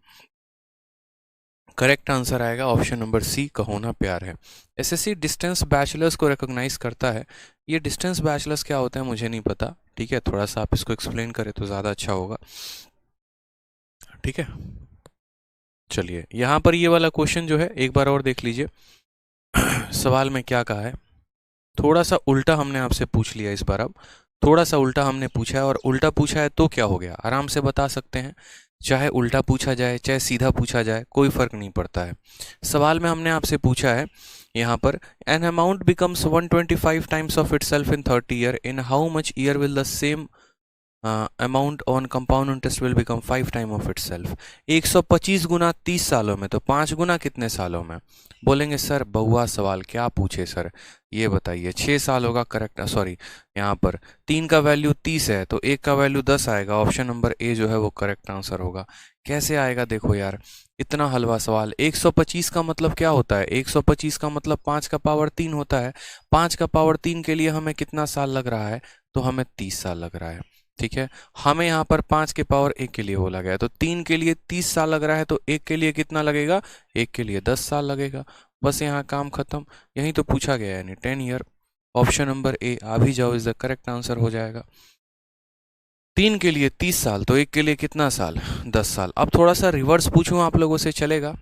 करेक्ट आंसर आएगा ऑप्शन नंबर सी, कहोना प्यार है। एसएससी डिस्टेंस बैचलर्स को रिकॉग्नाइज करता है। ये डिस्टेंस बैचलर्स क्या होते हैं मुझे नहीं पता, ठीक है, थोड़ा सा आप इसको एक्सप्लेन करें तो ज़्यादा अच्छा होगा। ठीक है, चलिए यहाँ पर ये वाला क्वेश्चन जो है एक बार और देख लीजिए। सवाल में क्या कहा है, थोड़ा सा उल्टा हमने आपसे पूछ लिया इस बार। अब थोड़ा सा उल्टा हमने पूछा है, और उल्टा पूछा है तो क्या हो गया, आराम से बता सकते हैं। चाहे उल्टा पूछा जाए चाहे सीधा पूछा जाए, कोई फर्क नहीं पड़ता है। सवाल में हमने आपसे पूछा है यहाँ पर, an amount becomes 125 times of itself in 30 year, in how much year will the same amount on compound interest will become 5 time of it self. 125 गुना 30 सालों में, तो 5 गुना कितने सालों में? बोलेंगे सर बहुआ सवाल क्या पूछे सर, ये बताइए। 6 साल होगा करेक्ट, सॉरी यहाँ पर 3 का वैल्यू 30 है तो 1 का वैल्यू 10 आएगा, ऑप्शन नंबर ए जो है वो करेक्ट आंसर होगा। कैसे आएगा देखो यार, इतना हलवा सवाल। 125 का मतलब क्या होता है? 125 का मतलब 5 का पावर 3 होता है। 5 का पावर 3 के लिए हमें कितना साल लग रहा है? तो हमें 30 साल लग रहा है। ठीक है, हमें यहाँ पर 5 के पावर 1 के लिए बोला गया है, तो 3 के लिए 30 साल लग रहा है, तो 1 के लिए कितना लगेगा? 1 के लिए 10 साल लगेगा। बस यहाँ काम खत्म, यही तो पूछा गया है, यानी 10 ईयर। ऑप्शन नंबर ए आ भी जाओ इज द करेक्ट आंसर हो जाएगा। 3 के लिए 30 साल, तो 1 के लिए कितना साल? 10 साल। अब थोड़ा सा रिवर्स पूछूं आप लोगों से, चलेगा?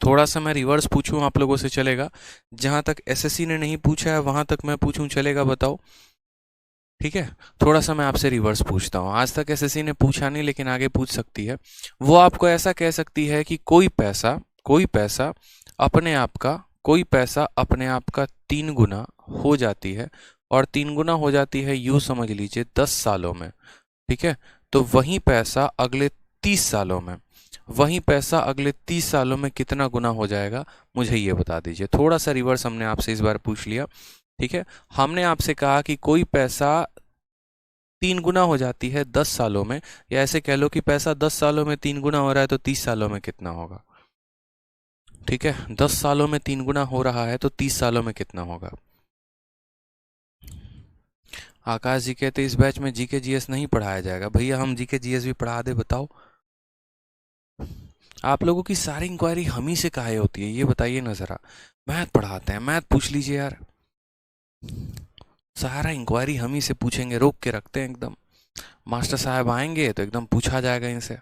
थोड़ा सा मैं रिवर्स पूछूं आप लोगों से, चलेगा? जहां तक एसएससी ने नहीं पूछा है वहां तक मैं पूछूं, चलेगा? बताओ। ठीक है, थोड़ा सा मैं आपसे रिवर्स पूछता हूँ। आज तक एसएससी ने पूछा नहीं, लेकिन आगे पूछ सकती है। वो आपको ऐसा कह सकती है कि कोई पैसा अपने आप का 3 गुना हो जाती है, और 3 गुना हो जाती है यूं समझ लीजिए 10 सालों में। ठीक है, तो वही पैसा अगले 30 सालों में, कितना गुना हो जाएगा, मुझे ये बता दीजिए। थोड़ा सा रिवर्स हमने आपसे इस बार पूछ लिया। ठीक है, हमने आपसे कहा कि कोई पैसा 3 गुना हो जाती है 10 सालों में, या ऐसे कह लो कि पैसा 10 सालों में 3 गुना हो रहा है, तो 30 सालों में कितना होगा? ठीक है, 10 सालों में 3 गुना हो रहा है तो 30 सालों में कितना होगा? आकाश जी कहते इस बैच में जीके जीएस नहीं पढ़ाया जाएगा। भैया हम जीके जीएस भी पढ़ा दे, बताओ। आप लोगों की सारी इंक्वायरी हम ही से काहे होती है, ये बताइए ना जरा। मैथ पढ़ाते हैं, मैथ पूछ लीजिए यार। सारा इंक्वायरी हम ही से पूछेंगे, रोक के रखते हैं एकदम। मास्टर साहब आएंगे तो एकदम पूछा जाएगा इनसे।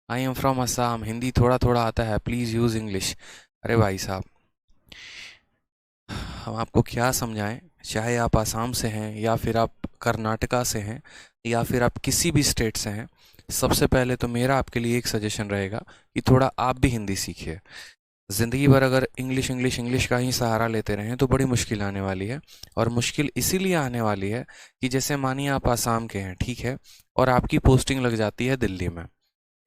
I am from Assam, Hindi थोड़ा थोड़ा आता है, प्लीज़ यूज़ इंग्लिश। अरे भाई साहब, हम आपको क्या समझाएं? चाहे आप आसाम से हैं, या फिर आप कर्नाटका से हैं, या फिर आप किसी भी स्टेट से हैं, सबसे पहले तो मेरा आपके लिए एक सजेशन रहेगा कि थोड़ा आप भी हिंदी सीखिए। ज़िंदगी भर अगर इंग्लिश इंग्लिश इंग्लिश का ही सहारा लेते रहें तो बड़ी मुश्किल आने वाली है। और मुश्किल इसीलिए आने वाली है कि जैसे मानिए आप आसाम के हैं, ठीक है, और आपकी पोस्टिंग लग जाती है दिल्ली में।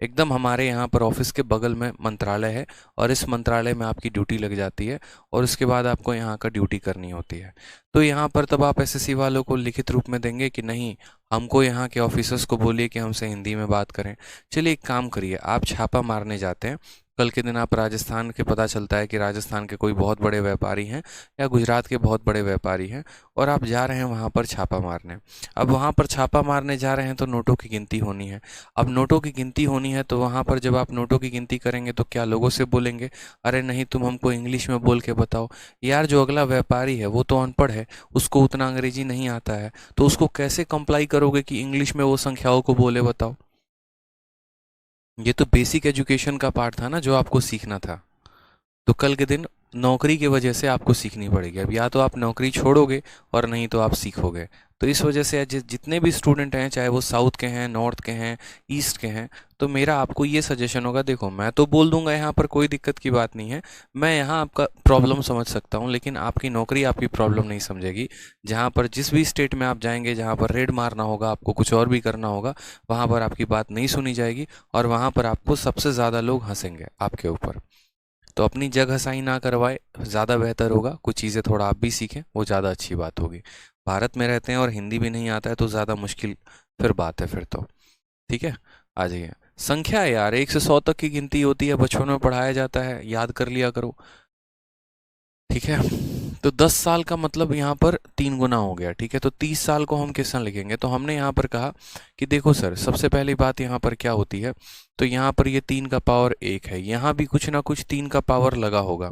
एकदम हमारे यहाँ पर ऑफिस के बगल में मंत्रालय है, और इस मंत्रालय में आपकी ड्यूटी लग जाती है, और उसके बाद आपको यहाँ का ड्यूटी करनी होती है। तो यहाँ पर तब आप एसएससी वालों को लिखित रूप में देंगे कि नहीं, हमको यहाँ के ऑफिसर्स को बोलिए कि हमसे हिंदी में बात करें। चलिए एक काम करिए, आप छापा मारने जाते हैं, कल के दिन आप राजस्थान के, पता चलता है कि राजस्थान के कोई बहुत बड़े व्यापारी हैं, या गुजरात के बहुत बड़े व्यापारी हैं, और आप जा रहे हैं वहाँ पर छापा मारने। अब वहाँ पर छापा मारने जा रहे हैं तो नोटों की गिनती होनी है। अब नोटों की गिनती होनी है तो वहाँ पर जब आप नोटों की गिनती करेंगे तो क्या लोगों से बोलेंगे, अरे नहीं तुम हमको इंग्लिश में बोल के बताओ? यार जो अगला व्यापारी है वो तो अनपढ़ है, उसको उतना अंग्रेजी नहीं आता है, तो उसको कैसे कंप्लाई करोगे कि इंग्लिश में वो संख्याओं को बोले, बताओ? ये तो बेसिक एजुकेशन का पार्ट था ना, जो आपको सीखना था। तो कल के दिन नौकरी की वजह से आपको सीखनी पड़ेगी। अब या तो आप नौकरी छोड़ोगे, और नहीं तो आप सीखोगे। तो इस वजह से जितने भी स्टूडेंट हैं, चाहे वो साउथ के हैं, नॉर्थ के हैं, ईस्ट के हैं, तो मेरा आपको ये सजेशन होगा, देखो मैं तो बोल दूंगा यहाँ पर, कोई दिक्कत की बात नहीं है, मैं यहाँ आपका प्रॉब्लम समझ सकता हूँ, लेकिन आपकी नौकरी आपकी प्रॉब्लम नहीं समझेगी। जहाँ पर जिस भी स्टेट में आप जाएंगे, जहाँ पर रेड मारना होगा, आपको कुछ और भी करना होगा, वहाँ पर आपकी बात नहीं सुनी जाएगी, और वहाँ पर आपको सबसे ज़्यादा लोग हंसेंगे आपके ऊपर। तो अपनी जगह हसाई ना करवाए, ज़्यादा बेहतर होगा। कुछ चीज़ें थोड़ा आप भी सीखें, वो ज़्यादा अच्छी बात होगी। भारत में रहते हैं और हिंदी भी नहीं आता है तो ज़्यादा मुश्किल फिर बात है फिर तो। ठीक है, आ जाइए। संख्या है यार, 1 से 100 तक की गिनती होती है, बचपन में पढ़ाया जाता है, याद कर लिया करो। ठीक है, तो 10 साल का मतलब यहाँ पर 3 गुना हो गया। ठीक है, तो 30 साल को हम किस तरह लिखेंगे? तो हमने यहाँ पर कहा कि देखो सर, सबसे पहली बात यहाँ पर क्या होती है, तो यहाँ पर ये 3 का पावर 1 है, यहाँ भी कुछ ना कुछ 3 का पावर लगा होगा।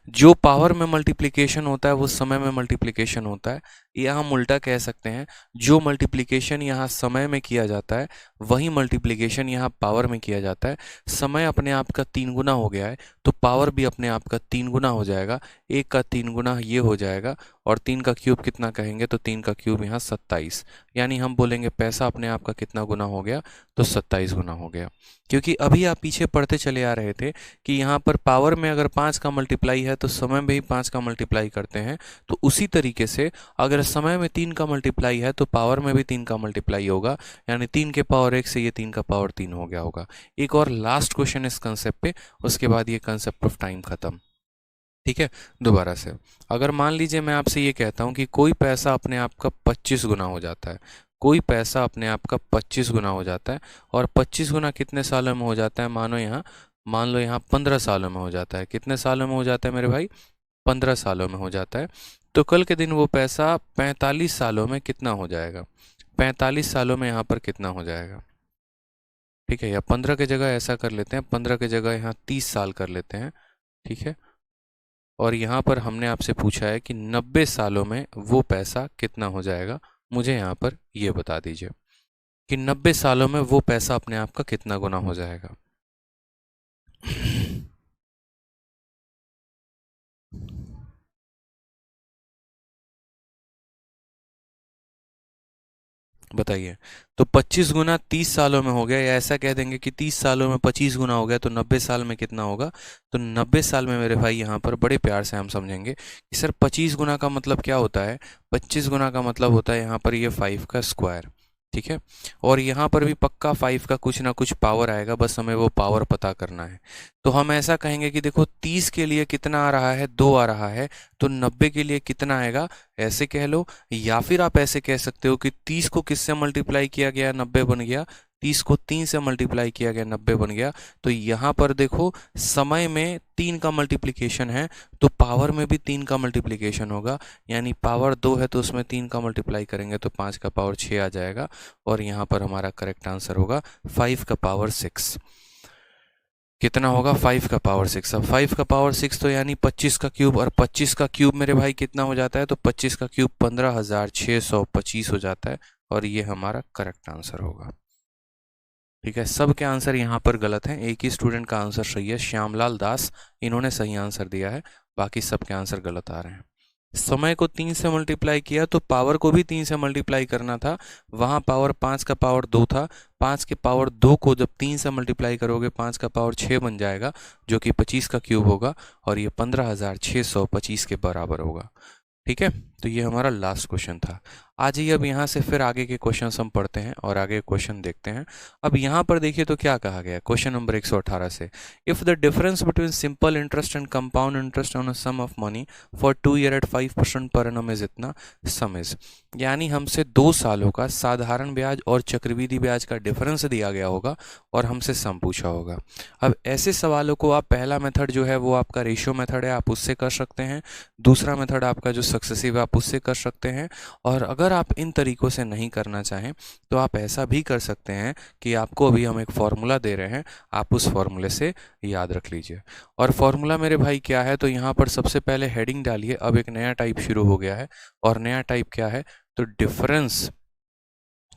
जो पावर में मल्टीप्लिकेशन होता है वो समय में मल्टीप्लिकेशन होता है, या हम उल्टा कह सकते हैं, जो मल्टीप्लिकेशन यहाँ समय में किया जाता है वही मल्टीप्लिकेशन यहाँ पावर में किया जाता है। समय अपने आप का 3 गुना हो गया है, तो पावर भी अपने आप का 3 गुना हो जाएगा। 1 का 3 गुना ये ये हो जाएगा, और 3 का क्यूब कितना कहेंगे तो 3 का क्यूब यहाँ 27, यानी हम बोलेंगे पैसा अपने आप का कितना गुना हो गया तो 27 गुना हो गया। क्योंकि अभी आप पीछे पढ़ते चले आ रहे थे कि यहाँ पर पावर में अगर 5 का मल्टीप्लाई है तो समय में भी 5 का मल्टीप्लाई करते हैं, तो उसी तरीके से अगर समय में 3 का मल्टीप्लाई है तो पावर में भी 3 का मल्टीप्लाई होगा, यानी 3 के पावर 1 से ये 3 का पावर 3 हो गया होगा। एक और लास्ट क्वेश्चन इस कंसेप्ट पे, उसके बाद ये कंसेप्ट ऑफ टाइम खत्म। ठीक है, दोबारा से अगर मान लीजिए मैं आपसे ये कहता हूँ कि कोई पैसा अपने आप का 25 गुना हो जाता है, कोई पैसा अपने आप का 25 गुना हो जाता है, और 25 गुना कितने सालों में हो जाता है, मान लो यहाँ 15 सालों में हो जाता है। कितने सालों में हो जाता है मेरे भाई? 15 सालों में हो जाता है। तो कल के दिन वो पैसा 45 सालों में कितना हो जाएगा? 45 सालों में यहाँ पर कितना हो जाएगा? ठीक है, या 15 की जगह ऐसा कर लेते हैं, 15 की जगह यहाँ 30 साल कर लेते हैं। ठीक है, और यहाँ पर हमने आपसे पूछा है कि 90 सालों में वो पैसा कितना हो जाएगा। मुझे यहाँ पर ये बता दीजिए कि 90 सालों में वो पैसा अपने आप का कितना गुना हो जाएगा। बताइए। तो 25 गुना 30 सालों में हो गया, या ऐसा कह देंगे कि 30 सालों में 25 गुना हो गया, तो 90 साल में कितना होगा? तो 90 साल में मेरे भाई यहाँ पर बड़े प्यार से हम समझेंगे कि सर 25 गुना का मतलब क्या होता है? 25 गुना का मतलब होता है यहाँ पर ये 5 का स्क्वायर। ठीक है, और यहाँ पर भी पक्का 5 का कुछ ना कुछ पावर आएगा, बस हमें वो पावर पता करना है। तो हम ऐसा कहेंगे कि देखो 30 के लिए कितना आ रहा है? 2 आ रहा है, तो 90 के लिए कितना आएगा, ऐसे कह लो। या फिर आप ऐसे कह सकते हो कि 30 को किससे मल्टीप्लाई किया गया 90 बन गया, 30 को 3 से मल्टीप्लाई किया गया 90 बन गया। तो यहाँ पर देखो समय में 3 का मल्टीप्लिकेशन है, तो पावर में भी 3 का मल्टीप्लिकेशन होगा, यानी पावर 2 है तो उसमें 3 का मल्टीप्लाई करेंगे तो 5 का पावर 6 आ जाएगा, और यहाँ पर हमारा करेक्ट आंसर होगा 5 का पावर 6। कितना होगा? 5 का पावर 6। अब 5 का पावर 6 तो यानी 25 का क्यूब, और 25 का क्यूब मेरे भाई कितना हो जाता है? तो 25 का क्यूब 15,625 हो जाता है, और ये हमारा करेक्ट आंसर होगा। ठीक है, सबके आंसर यहाँ पर गलत हैं, एक ही स्टूडेंट का आंसर सही है, श्यामलाल दास, इन्होंने सही आंसर दिया है, बाकी सबके आंसर गलत आ रहे हैं। समय को 3 से मल्टीप्लाई किया तो पावर को भी 3 से मल्टीप्लाई करना था, वहाँ पावर 5 का पावर 2 था, 5 के पावर 2 को जब 3 से मल्टीप्लाई करोगे 5 का पावर 6 बन जाएगा, जो कि 25 का क्यूब होगा, और ये 15,625 के बराबर होगा। ठीक है, तो ये हमारा लास्ट क्वेश्चन था। आ जाइए अब यहाँ से फिर आगे के क्वेश्चन हम पढ़ते हैं और आगे क्वेश्चन देखते हैं। अब यहाँ पर देखिए तो क्या कहा गया क्वेश्चन नंबर 118 से, if the difference between simple interest and compound interest on a sum of money for 2 year at 5% per annum is इतना, सम इज। यानी हमसे 2 सालों का साधारण ब्याज और चक्रवृद्धि ब्याज का डिफरेंस दिया गया होगा और हमसे सम पूछा होगा। अब ऐसे सवालों को आप, पहला मेथड जो है वो आपका रेशियो मेथड है, आप उससे कर सकते हैं। दूसरा मेथड आपका जो सक्सेसिव है आप उससे कर सकते हैं। और अगर आप इन तरीकों से नहीं करना चाहें तो आप ऐसा भी कर सकते हैं कि आपको अभी हम एक फॉर्मूला दे रहे हैं, आप उस फॉर्मूले से याद रख लीजिए। और फॉर्मूला मेरे भाई क्या है? तो यहाँ पर सबसे पहले हेडिंग डालिए, अब एक नया टाइप शुरू हो गया है, और नया टाइप क्या है? तो डिफरेंस।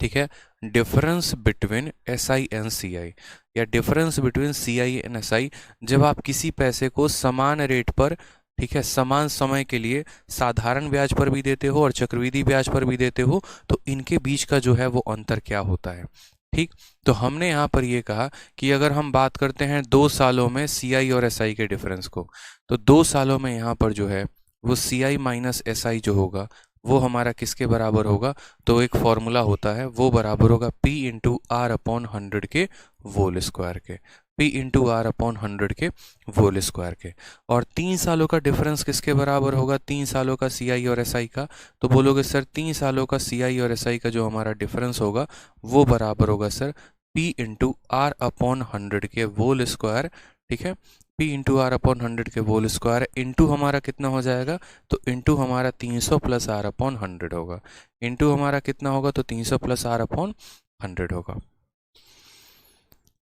ठीक है, difference between S I and C I, या difference between C I and S I. जब आप किसी पैसे को समान रेट पर, ठीक है, समान समय के लिए साधारण ब्याज पर भी देते हो और चक्रवृद्धि ब्याज पर भी देते हो, तो इनके बीच का जो है वो अंतर क्या होता है। ठीक, तो हमने यहाँ पर ये कहा कि अगर हम बात करते हैं 2 सालों में सी आई और एस आई के डिफरेंस को, तो 2 सालों में यहाँ पर जो है वो सी आई माइनस एस आई जो होगा वो हमारा किसके बराबर होगा? तो एक फॉर्मूला होता है, वो बराबर होगा P इंटू आर अपॉन 100 के होल स्क्वायर के, P इंटू आर अपॉन 100 के होल स्क्वायर के। और 3 सालों का डिफरेंस किसके बराबर होगा? 3 सालों का सी आई और एस आई का। तो बोलोगे सर 3 सालों का सी आई और एस आई का जो हमारा डिफरेंस होगा वो बराबर होगा sir P into R upon 100 के होल स्क्वायर। ठीक है, P इंटू आर अपॉन 100 के होल स्क्वायर, इंटू हमारा कितना हो जाएगा? तो इंटू हमारा 300 प्लस आर अपॉन 100 होगा, इंटू हमारा कितना होगा? तो 300 प्लस आर अपॉन 100 होगा।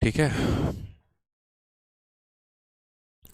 ठीक है,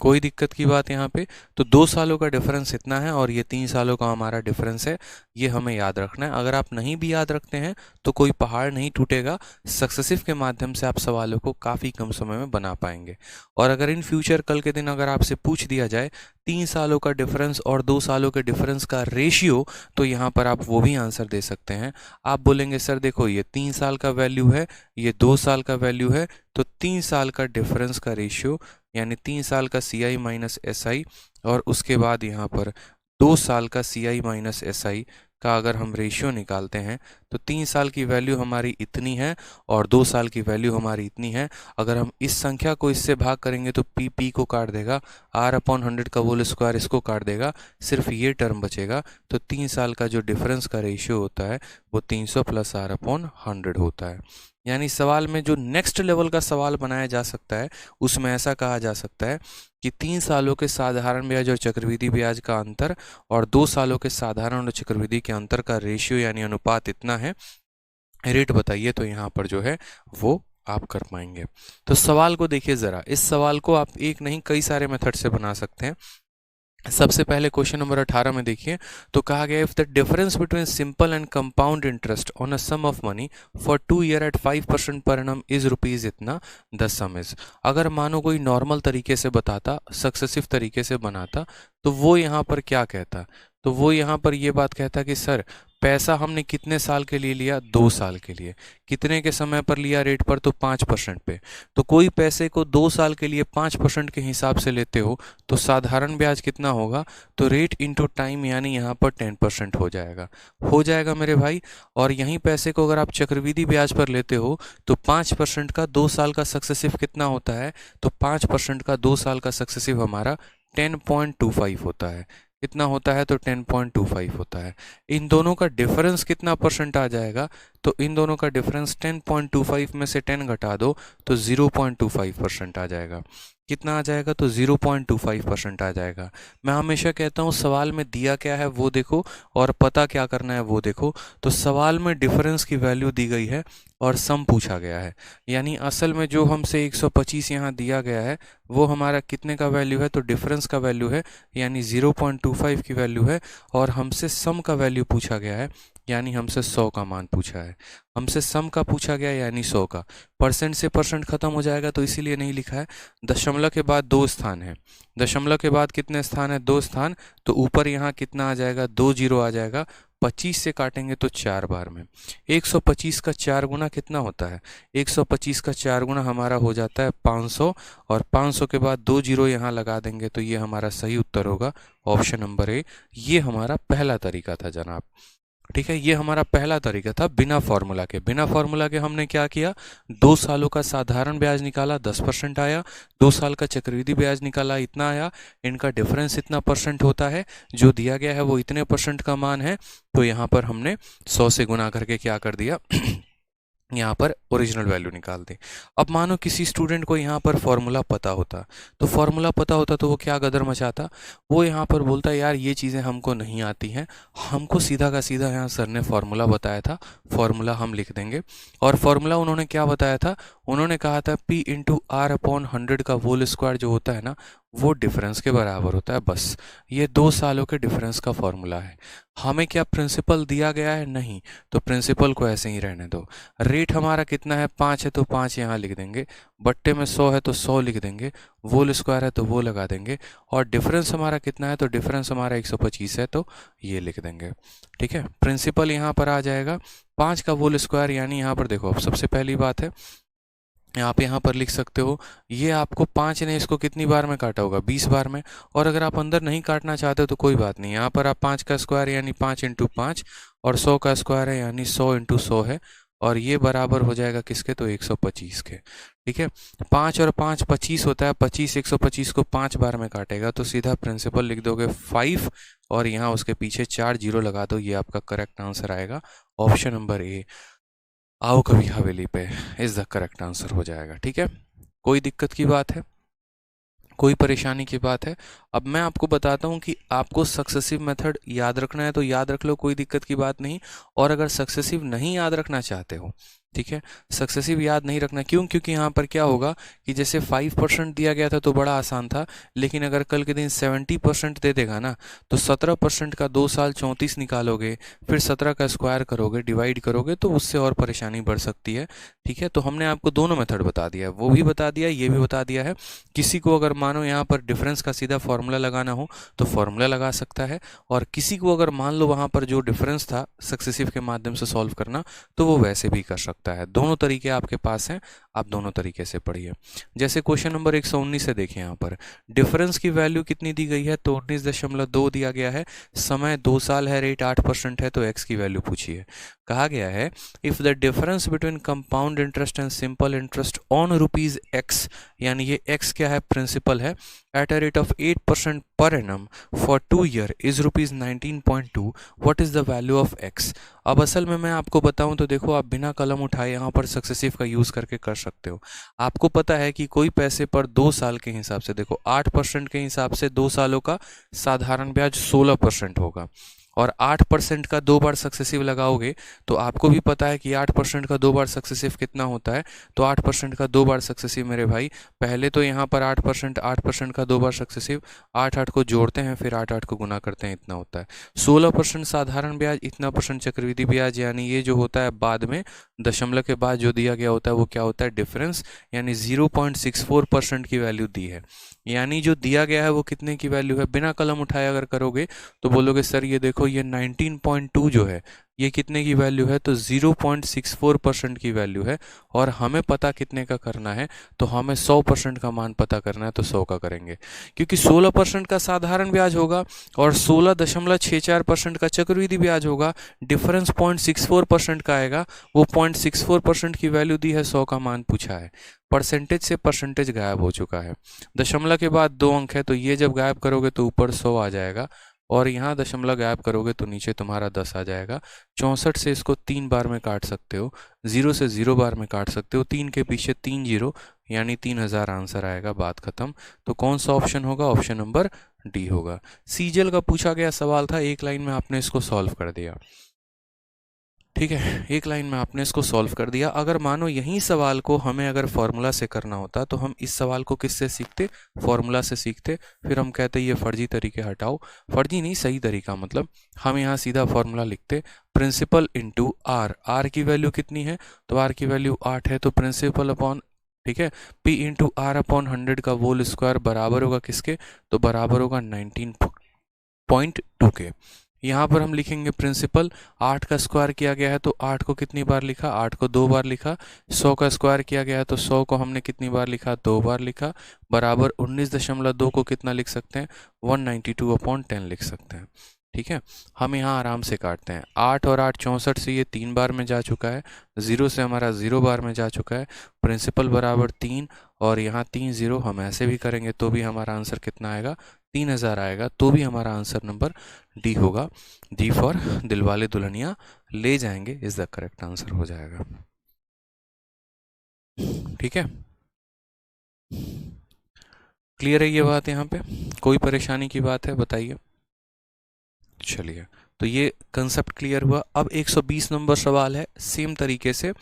कोई दिक्कत की बात यहाँ पे? तो 2 सालों का डिफरेंस इतना है और ये 3 सालों का हमारा डिफरेंस है, ये हमें याद रखना है। अगर आप नहीं भी याद रखते हैं तो कोई पहाड़ नहीं टूटेगा, सक्सेसिव के माध्यम से आप सवालों को काफ़ी कम समय में बना पाएंगे। और अगर इन फ्यूचर कल के दिन अगर आपसे पूछ दिया जाए 3 सालों का डिफरेंस और 2 सालों के डिफरेंस का रेशियो, तो यहाँ पर आप वो भी आंसर दे सकते हैं। आप बोलेंगे सर देखो ये 3 साल का वैल्यू है, ये 2 साल का वैल्यू है, तो 3 साल का डिफरेंस का रेशियो यानी 3 साल का सी आई माइनस एस आई और उसके बाद यहाँ पर 2 साल का सी आई माइनस एस आई का अगर हम रेशियो निकालते हैं तो 3 साल की वैल्यू हमारी इतनी है और 2 साल की वैल्यू हमारी इतनी है। अगर हम इस संख्या को इससे भाग करेंगे तो पी को काट देगा, आर अपॉन 100 का होल स्क्वायर इसको काट देगा, सिर्फ ये टर्म बचेगा। तो 3 साल का जो डिफरेंस का रेशियो होता है वो 300 प्लस आर अपॉन 100 होता है। यानी सवाल में जो नेक्स्ट लेवल का सवाल बनाया जा सकता है उसमें ऐसा कहा जा सकता है कि 3 सालों के साधारण ब्याज और चक्रवृद्धि ब्याज का अंतर और 2 सालों के साधारण और चक्रवृद्धि के अंतर का रेशियो यानी अनुपात इतना है, रेट बताइए। तो यहाँ पर जो है वो आप कर पाएंगे। तो सवाल को देखिए ज़रा, इस सवाल को आप एक नहीं कई सारे मेथड से बना सकते हैं। सबसे पहले क्वेश्चन नंबर 18 में देखिए, तो कहा गया if the difference between simple and compound interest on a sum of money for 2 year at 5% per annum is rupees इतना, द सम इज। अगर मानो कोई नॉर्मल तरीके से बताता, सक्सेसिव तरीके से बनाता, तो वो यहाँ पर क्या कहता? तो वो यहाँ पर ये बात कहता कि सर पैसा हमने कितने साल के लिए लिया? 2 साल के लिए। कितने के समय पर लिया रेट पर? तो 5% पे। तो कोई पैसे को 2 साल के लिए 5% के हिसाब से लेते हो तो साधारण ब्याज कितना होगा? तो रेट इंटू टाइम यानी यहाँ पर 10% हो जाएगा मेरे भाई। और यहीं पैसे को अगर आप चक्रवृद्धि ब्याज पर लेते हो तो 5% का 2 साल का सक्सेसिव कितना होता है? तो 5% का 2 साल का सक्सेसिव हमारा 10.25 होता है। कितना होता है? तो 10.25 होता है। इन दोनों का डिफरेंस कितना परसेंट आ जाएगा? तो इन दोनों का डिफरेंस 10.25 में से 10 घटा दो तो 0.25% आ जाएगा। कितना आ जाएगा? तो 0.25% आ जाएगा। मैं हमेशा कहता हूँ सवाल में दिया क्या है वो देखो और पता क्या करना है वो देखो। तो सवाल में डिफरेंस की वैल्यू दी गई है और सम पूछा गया है, यानी असल में जो हमसे 125 यहाँ दिया गया है वो हमारा कितने का वैल्यू है? तो डिफरेंस का वैल्यू है, यानी 0.25 की वैल्यू है। और हमसे सम का वैल्यू पूछा गया है, यानी हमसे 100 का मान पूछा है। हमसे सम का पूछा गया यानी 100 का। परसेंट से परसेंट खत्म हो जाएगा तो इसीलिए नहीं लिखा है। दशमलव के बाद 2 स्थान है, दशमलव के बाद कितने स्थान है? 2 स्थान। तो ऊपर यहाँ कितना आ जाएगा? 2 जीरो आ जाएगा। 25 से काटेंगे तो 4 बार में। 125 का 4 गुना कितना होता है? 125 का 4 गुना हमारा हो जाता है 500 और 500 के बाद 2 जीरो यहाँ लगा देंगे तो ये हमारा सही उत्तर होगा ऑप्शन नंबर ए। ये हमारा पहला तरीका था जनाब। ठीक है, ये हमारा पहला तरीका था बिना फॉर्मूला के। बिना फॉर्मूला के हमने क्या किया? 2 सालों का साधारण ब्याज निकाला, 10% आया। 2 साल का चक्रवृद्धि ब्याज निकाला, इतना आया। इनका डिफरेंस इतना परसेंट होता है, जो दिया गया है वो इतने परसेंट का मान है। तो यहाँ पर हमने 100 से गुना करके क्या कर दिया यहाँ पर ओरिजिनल वैल्यू निकाल दी। अब मानो किसी स्टूडेंट को यहाँ पर फॉर्मूला पता होता, तो फॉर्मूला पता होता तो वो क्या गदर मचाता? वो यहाँ पर बोलता यार ये चीज़ें हमको नहीं आती हैं, हमको सीधा का सीधा यहाँ सर ने फॉर्मूला बताया था, फॉर्मूला हम लिख देंगे। और फॉर्मूला उन्होंने क्या बताया था? उन्होंने कहा था P इंटू आर अपॉन 100 का होल स्क्वायर जो होता है ना वो डिफरेंस के बराबर होता है। बस ये 2 सालों के डिफरेंस का फॉर्मूला है। हमें क्या प्रिंसिपल दिया गया है? नहीं। तो प्रिंसिपल को ऐसे ही रहने दो। रेट हमारा कितना है? 5 है तो 5 यहाँ लिख देंगे। बट्टे में 100 है तो 100 लिख देंगे। होल स्क्वायर है तो वो लगा देंगे। और डिफरेंस हमारा कितना है? तो डिफरेंस हमारा 125 है तो ये लिख देंगे। ठीक है, प्रिंसिपल यहाँ पर आ जाएगा 5 का होल स्क्वायर, यानी यहाँ पर देखो अब सबसे पहली बात है आप यहाँ पर लिख सकते हो ये आपको 5 ने इसको कितनी बार में काटा होगा? 20 बार में। और अगर आप अंदर नहीं काटना चाहते हो तो कोई बात नहीं, यहाँ पर आप 5 का स्क्वायर यानी 5 इंटू 5 और 100 का स्क्वायर है यानी 100 इंटू 100 है और ये बराबर हो जाएगा किसके? तो 125 के। ठीक है, 5 और 5 25 होता है, 25 125 को 5 बार में काटेगा तो सीधा प्रिंसिपल लिख दोगे 5 और यहाँ उसके पीछे 4 जीरो लगा दो। ये आपका करेक्ट आंसर आएगा ऑप्शन नंबर ए। आओ कभी हवेली पे इज द करेक्ट आंसर हो जाएगा। ठीक है, कोई दिक्कत की बात है? कोई परेशानी की बात है? अब मैं आपको बताता हूँ कि आपको सक्सेसिव मेथड याद रखना है तो याद रख लो, कोई दिक्कत की बात नहीं। और अगर सक्सेसिव नहीं याद रखना चाहते हो, ठीक है। सक्सेसिव याद नहीं रखना, क्यों? क्योंकि यहाँ पर क्या होगा कि जैसे 5% दिया गया था तो बड़ा आसान था, लेकिन अगर कल के दिन 70% दे देगा ना, तो 17% का 2 साल 34 निकालोगे, फिर 17 का स्क्वायर करोगे, डिवाइड करोगे, तो उससे और परेशानी बढ़ सकती है। ठीक है, तो हमने आपको दोनों मेथड बता दिया है, वो भी बता दिया, ये भी बता दिया है। किसी को अगर मानो यहाँ पर डिफरेंस का सीधा फॉर्मूला लगाना हो तो फॉर्मूला लगा सकता है, और किसी को अगर मान लो वहाँ पर जो डिफरेंस था सक्सेसिव के माध्यम से सॉल्व करना, तो वो वैसे भी कर सकता है। दोनों तरीके आपके पास हैं, आप दोनों तरीके से पढ़िए। जैसे क्वेश्चन नंबर 119 से देखिए, यहाँ पर डिफरेंस की वैल्यू कितनी दी गई है, तो 19.2 दिया गया है, समय 2 साल है, रेट 8% है, तो एक्स की वैल्यू पूछिए। कहा गया है if the difference between compound interest and simple interest on rupees x, यानी ये एक्स क्या है, प्रिंसिपल है, एट अ रेट ऑफ 8% पर annum for 2 year is rupees 19.2, what is the value of x. अब असल में मैं आपको बताऊं तो देखो, आप बिना कलम उठाए यहाँ पर सक्सेसिव का यूज करके कर सकते हो। आपको पता है कि कोई पैसे पर 2 साल के हिसाब से, देखो 8% के हिसाब से 2 सालों का साधारण ब्याज 16% होगा, और 8% का 2 बार सक्सेसिव लगाओगे तो आपको भी पता है कि 8% का 2 बार सक्सेसिव कितना होता है। तो 8% का 2 बार सक्सेसिव मेरे भाई, पहले तो यहाँ पर 8% का 2 बार सक्सेसिव, 8 को जोड़ते हैं, फिर 8 को गुना करते हैं, इतना होता है। 16% साधारण ब्याज, इतना परसेंट चक्रवृद्धि ब्याज, यानी ये जो होता है बाद में दशमलव के बाद जो दिया गया होता है वो क्या होता है, डिफरेंस, यानी 0.64% की वैल्यू दी है। यानी जो दिया गया है वो कितने की वैल्यू है, बिना कलम उठाए अगर करोगे तो बोलोगे सर ये देखो ये 19.2 जो है ये कितने की वैल्यू है, तो 0.64% की वैल्यू है, और हमें पता कितने का करना है, तो हमें 100% का मान पता करना है, तो 100 का करेंगे, क्योंकि 16% का साधारण ब्याज होगा और 16.64% का चक्रवृद्धि ब्याज होगा, डिफरेंस 0.64% का आएगा, वो 0.64% की वैल्यू दी है, 100 का मान पूछा है। परसेंटेज से परसेंटेज गायब हो चुका है, दशमलव के बाद 2 अंक है, तो ये जब गायब करोगे तो ऊपर 100 आ जाएगा, और यहाँ दशमलव गायब करोगे तो नीचे तुम्हारा 10 आ जाएगा। 64 से इसको 3 बार में काट सकते हो, 0 से 0 बार में काट सकते हो, 3 के पीछे 3 जीरो, यानी 3000 आंसर आएगा, बात खत्म। तो कौन सा ऑप्शन होगा, ऑप्शन नंबर डी होगा। सीजीएल का पूछा गया सवाल था, एक लाइन में आपने इसको सॉल्व कर दिया। ठीक है, एक लाइन में आपने इसको सॉल्व कर दिया। अगर मानो यही सवाल को हमें अगर फॉर्मूला से करना होता तो हम इस सवाल को किससे सीखते, फॉर्मूला से सीखते, फिर हम कहते ये फर्जी तरीके हटाओ, फर्जी नहीं सही तरीका, मतलब हम यहाँ सीधा फॉर्मूला लिखते, प्रिंसिपल इंटू आर, आर की वैल्यू कितनी है, तो आर की वैल्यू 8 है, तो प्रिंसिपल अपॉन, ठीक है, पी इंटू आर अपॉन 100 का होल स्क्वायर बराबर होगा किसके, तो बराबर होगा 19.2 के। यहाँ पर हम लिखेंगे प्रिंसिपल, 8 का स्क्वायर किया गया है तो 8 को कितनी बार लिखा, 8 को 2 बार लिखा, 100 का स्क्वायर किया गया है तो 100 को हमने कितनी बार लिखा, 2 बार लिखा, बराबर 19.2 को कितना लिख सकते हैं, 192/10 लिख सकते हैं। ठीक है, हम यहाँ आराम से काटते हैं, 8 और 8 64 से ये 3 बार में जा चुका है, 0 से हमारा 0 बार में जा चुका है, प्रिंसिपल बराबर 3, और यहाँ 3 0 हम ऐसे भी करेंगे तो भी हमारा आंसर कितना आएगा, 3000 आएगा, तो भी हमारा आंसर नंबर डी होगा। डी फॉर दिलवाले दुल्हनिया ले जाएंगे इज द करेक्ट आंसर हो जाएगा। ठीक है, क्लियर है ये बात, यहाँ पे कोई परेशानी की बात है बताइए। चलिए, तो ये कंसेप्ट क्लियर हुआ। अब 120 नंबर सवाल है, सेम तरीके से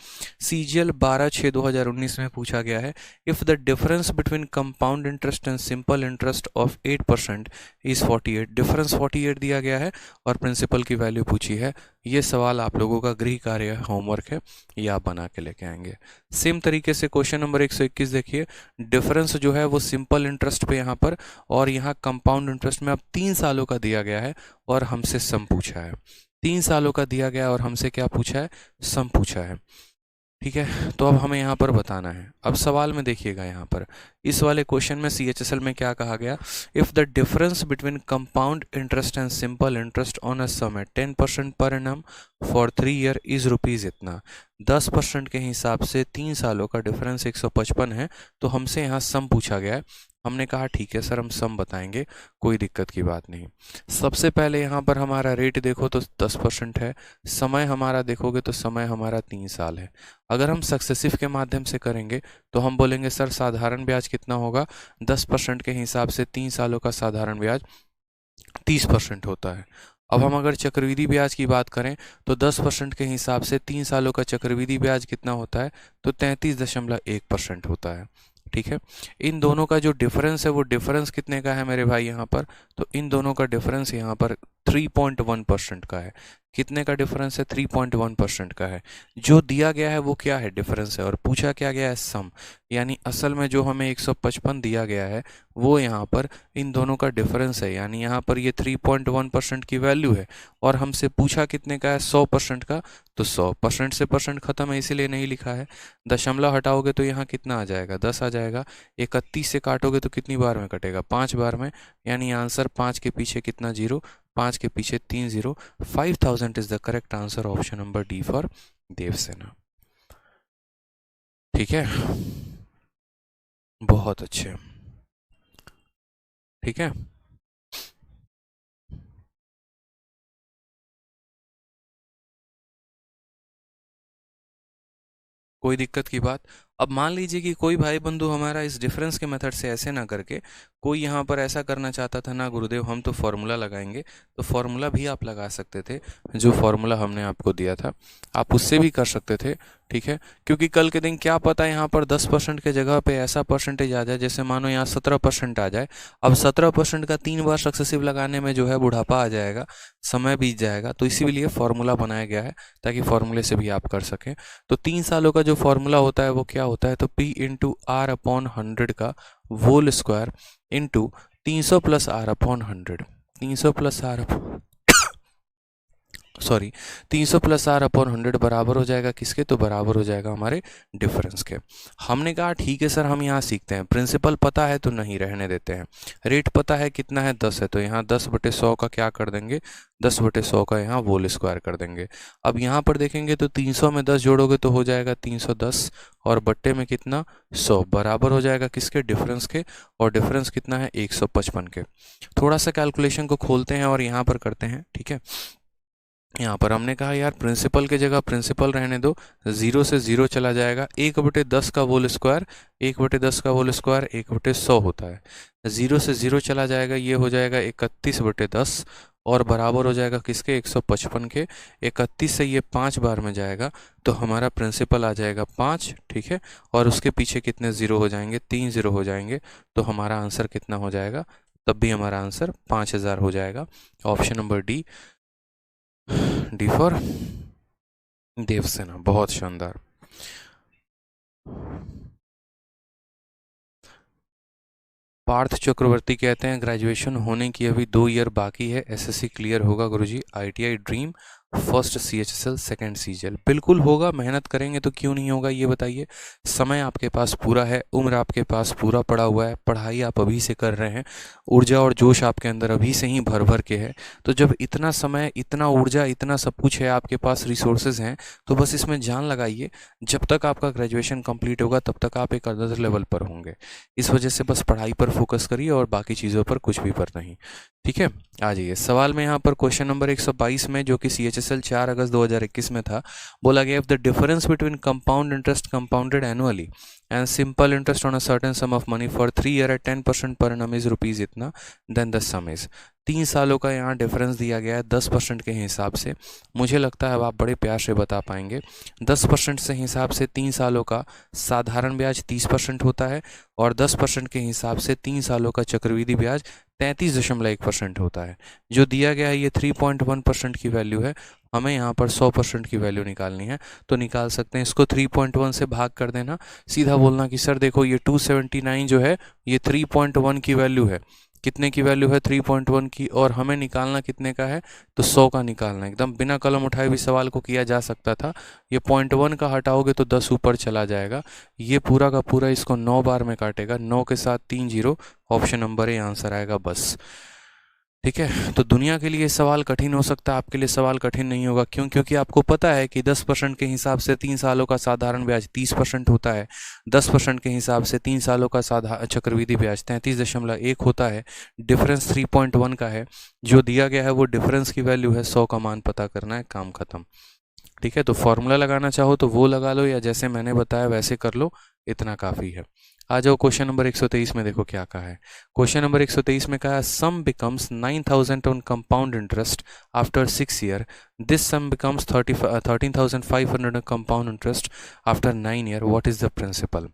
सीजीएल 12/6/2019 में पूछा गया है, if the difference between compound interest and simple interest of 8% is 48, difference 48 दिया गया है और प्रिंसिपल की वैल्यू पूछी है। ये सवाल आप लोगों का गृह कार्य होमवर्क है, ये आप बना के लेके आएंगे। सेम तरीके से क्वेश्चन नंबर 121 देखिए, डिफरेंस जो है वो सिंपल इंटरेस्ट पे यहाँ पर, और यहाँ कंपाउंड इंटरेस्ट में अब 3 सालों का दिया गया है और हमसे सम पूछा है। 3 सालों का दिया गया और हमसे क्या पूछा है, सम पूछा है। ठीक है, तो अब हमें यहाँ पर बताना है। अब सवाल में देखिएगा, यहाँ पर इस वाले क्वेश्चन में सीएचएसएल में क्या कहा गया, if the difference between compound interest and simple interest on a sum at 10% per annum for 3 year is rupees इतना, 10% के हिसाब से 3 सालों का डिफरेंस 155 है, तो हमसे यहाँ सम पूछा गया है। हमने कहा ठीक है सर हम सम बताएंगे, कोई दिक्कत की बात नहीं। सबसे पहले यहाँ पर हमारा रेट देखो तो 10% है, समय हमारा देखोगे तो समय हमारा 3 साल है। अगर हम सक्सेसिव के माध्यम से करेंगे तो हम बोलेंगे सर साधारण ब्याज कितना होगा, 10% के हिसाब से 3 सालों का साधारण ब्याज 30% होता है। अब हम अगर चक्रवृद्धि ब्याज की बात करें तो 10% के हिसाब से 3 सालों का चक्रवृद्धि ब्याज कितना होता है, तो 33.1% होता है। ठीक है, इन दोनों का जो डिफरेंस है वो डिफरेंस कितने का है मेरे भाई यहाँ पर, तो इन दोनों का डिफरेंस यहाँ पर 3.1% का है। कितने का डिफरेंस है, 3.1% का है। जो दिया गया है वो क्या है, डिफरेंस है, और पूछा क्या गया है, सम, यानी असल में जो हमें 155 दिया गया है वो यहाँ पर इन दोनों का डिफरेंस है, यानी यहाँ पर ये 3.1% की वैल्यू है, और हमसे पूछा कितने का है, 100% का, तो 100% से परसेंट खत्म है इसीलिए नहीं लिखा है। दशमलव हटाओगे तो यहाँ कितना आ जाएगा, 10 आ जाएगा। 31 से काटोगे तो कितनी बार में कटेगा, 5 बार में, यानी आंसर 5 के पीछे कितना जीरो, 5 के पीछे 3 zero, 5000 is the correct answer, option number D for Devasena. ठीक है, बहुत अच्छे, ठीक है। कोई दिक्कत की बात। अब मान लीजिए कि कोई भाई बंधु हमारा इस डिफरेंस के मेथड से ऐसे ना करके कोई यहाँ पर ऐसा करना चाहता था, ना गुरुदेव हम तो फॉर्मूला लगाएंगे, तो फॉर्मूला भी आप लगा सकते थे, जो फॉर्मूला हमने आपको दिया था आप उससे भी कर सकते थे। ठीक है, क्योंकि कल के दिन क्या पता यहाँ पर 10% के जगह पे ऐसा परसेंटेज आ जाए, जैसे मानो यहाँ 17% आ जाए। अब 17% का 3 बार सक्सेसिव लगाने में जो है बुढ़ापा आ जाएगा, समय बीत जाएगा, तो इसीलिए फॉर्मूला बनाया गया है ताकि फॉर्मूले से भी आप कर सकें। तो 3 सालों का जो फॉर्मूला होता है वो क्या होता है, तो P इंटू आर अपॉन 100 का whole square into 300 plus R upon 100, 300 plus R sorry 300 plus R upon 100 बराबर हो जाएगा किसके, तो बराबर हो जाएगा हमारे डिफरेंस के। हमने कहा ठीक है सर हम यहाँ सीखते हैं, प्रिंसिपल पता है तो नहीं रहने देते हैं, रेट पता है कितना है 10 है, तो यहाँ 10/100 का क्या कर देंगे, 10/100 का यहाँ होल स्क्वायर कर देंगे। अब यहाँ पर देखेंगे तो 300 में 10 जोड़ोगे तो हो जाएगा 310, और बट्टे में कितना 100, बराबर हो जाएगा किसके, डिफरेंस के, और डिफरेंस कितना है 155 के। थोड़ा सा कैलकुलेशन को खोलते हैं और यहाँ पर करते हैं। ठीक है, यहाँ पर हमने कहा यार प्रिंसिपल के जगह प्रिंसिपल रहने दो, 0 से 0 चला जाएगा, 1/10 का होल स्क्वायर, 1/10 का होल स्क्वायर 1/100 होता है, 0 से 0 चला जाएगा, ये हो जाएगा 31/10, और बराबर हो जाएगा किसके, 155 के। 31 से ये 5 बार में जाएगा तो हमारा प्रिंसिपल आ जाएगा 5। ठीक है, और उसके पीछे कितने ज़ीरो हो जाएंगे, 3 ज़ीरो हो जाएंगे, तो हमारा आंसर कितना हो जाएगा, तब भी हमारा आंसर 5000 हो जाएगा। Option number D, D for Devasena, बहुत शानदार। पार्थ चक्रवर्ती कहते हैं ग्रेजुएशन होने की अभी 2 ईयर बाकी है, एसएससी क्लियर होगा गुरुजी, ITI dream, first CHSL, second CGL, बिल्कुल होगा, मेहनत करेंगे तो क्यों नहीं होगा, ये बताइए। समय आपके पास पूरा है, उम्र आपके पास पूरा पड़ा हुआ है, पढ़ाई आप अभी से कर रहे हैं, ऊर्जा और जोश आपके अंदर अभी से ही भर भर के है, तो जब इतना समय, इतना ऊर्जा, इतना सब कुछ है आपके पास, रिसोर्सेज हैं, तो बस इसमें जान लगाइए। जब तक आपका ग्रेजुएशन कंप्लीट होगा तब तक आप एक अदर लेवल पर होंगे, इस वजह से बस पढ़ाई पर फोकस करिए और बाकी चीज़ों पर कुछ भी पर नहीं। ठीक है, आ जाइए सवाल में। यहाँ पर क्वेश्चन नंबर 122 में, जो कि सीएचएसएल 4 अगस्त 2021 में था, बोला गया if the difference between compound interest compounded annually and simple interest on a certain sum of money for 3 year at 10% per annum is rupees इतना, देन द सम इज। 3 सालों का यहाँ डिफरेंस दिया गया है 10% के हिसाब से। मुझे लगता है अब आप बड़े प्यार से बता पाएंगे। 10% से हिसाब से 3 सालों का साधारण ब्याज 30% होता है, और 10% के हिसाब से 3 सालों का चक्रवृद्धि ब्याज 33.1% होता है। जो दिया गया है ये 3.1% की वैल्यू है, हमें यहाँ पर 100% की वैल्यू निकालनी है, तो निकाल सकते हैं। इसको 3.1 से भाग कर देना, सीधा बोलना कि सर देखो ये 279 जो है ये 3.1 की वैल्यू है। कितने की वैल्यू है, 3.1 की, और हमें निकालना कितने का है, तो 100 का निकालना। एकदम बिना कलम उठाए भी सवाल को किया जा सकता था। ये 0.1 का हटाओगे तो 10 ऊपर चला जाएगा, ये पूरा का पूरा इसको 9 बार में काटेगा, 9 के साथ 3 zero, option number A answer आएगा बस। ठीक है, तो दुनिया के लिए सवाल कठिन हो सकता है, आपके लिए सवाल कठिन नहीं होगा। क्यों? क्योंकि आपको पता है कि 10% के हिसाब से 3 सालों का साधारण ब्याज 30% होता है, 10% के हिसाब से 3 सालों का चक्रवृद्धि ब्याज 33.1 होता है, डिफरेंस 3.1 का है। जो दिया गया है वो डिफरेंस की वैल्यू है, 100 का मान पता करना है, काम खत्म। ठीक है, तो फॉर्मूला लगाना चाहो तो वो लगा लो, या जैसे मैंने बताया वैसे कर लो, इतना काफ़ी है। आ जाओ क्वेश्चन नंबर 123 में, देखो क्या कहा है। क्वेश्चन नंबर 123 में कहा है sum becomes 9,000 on compound interest after 6 year, this sum becomes 13,500 compound interest after 9 year, what is the principal.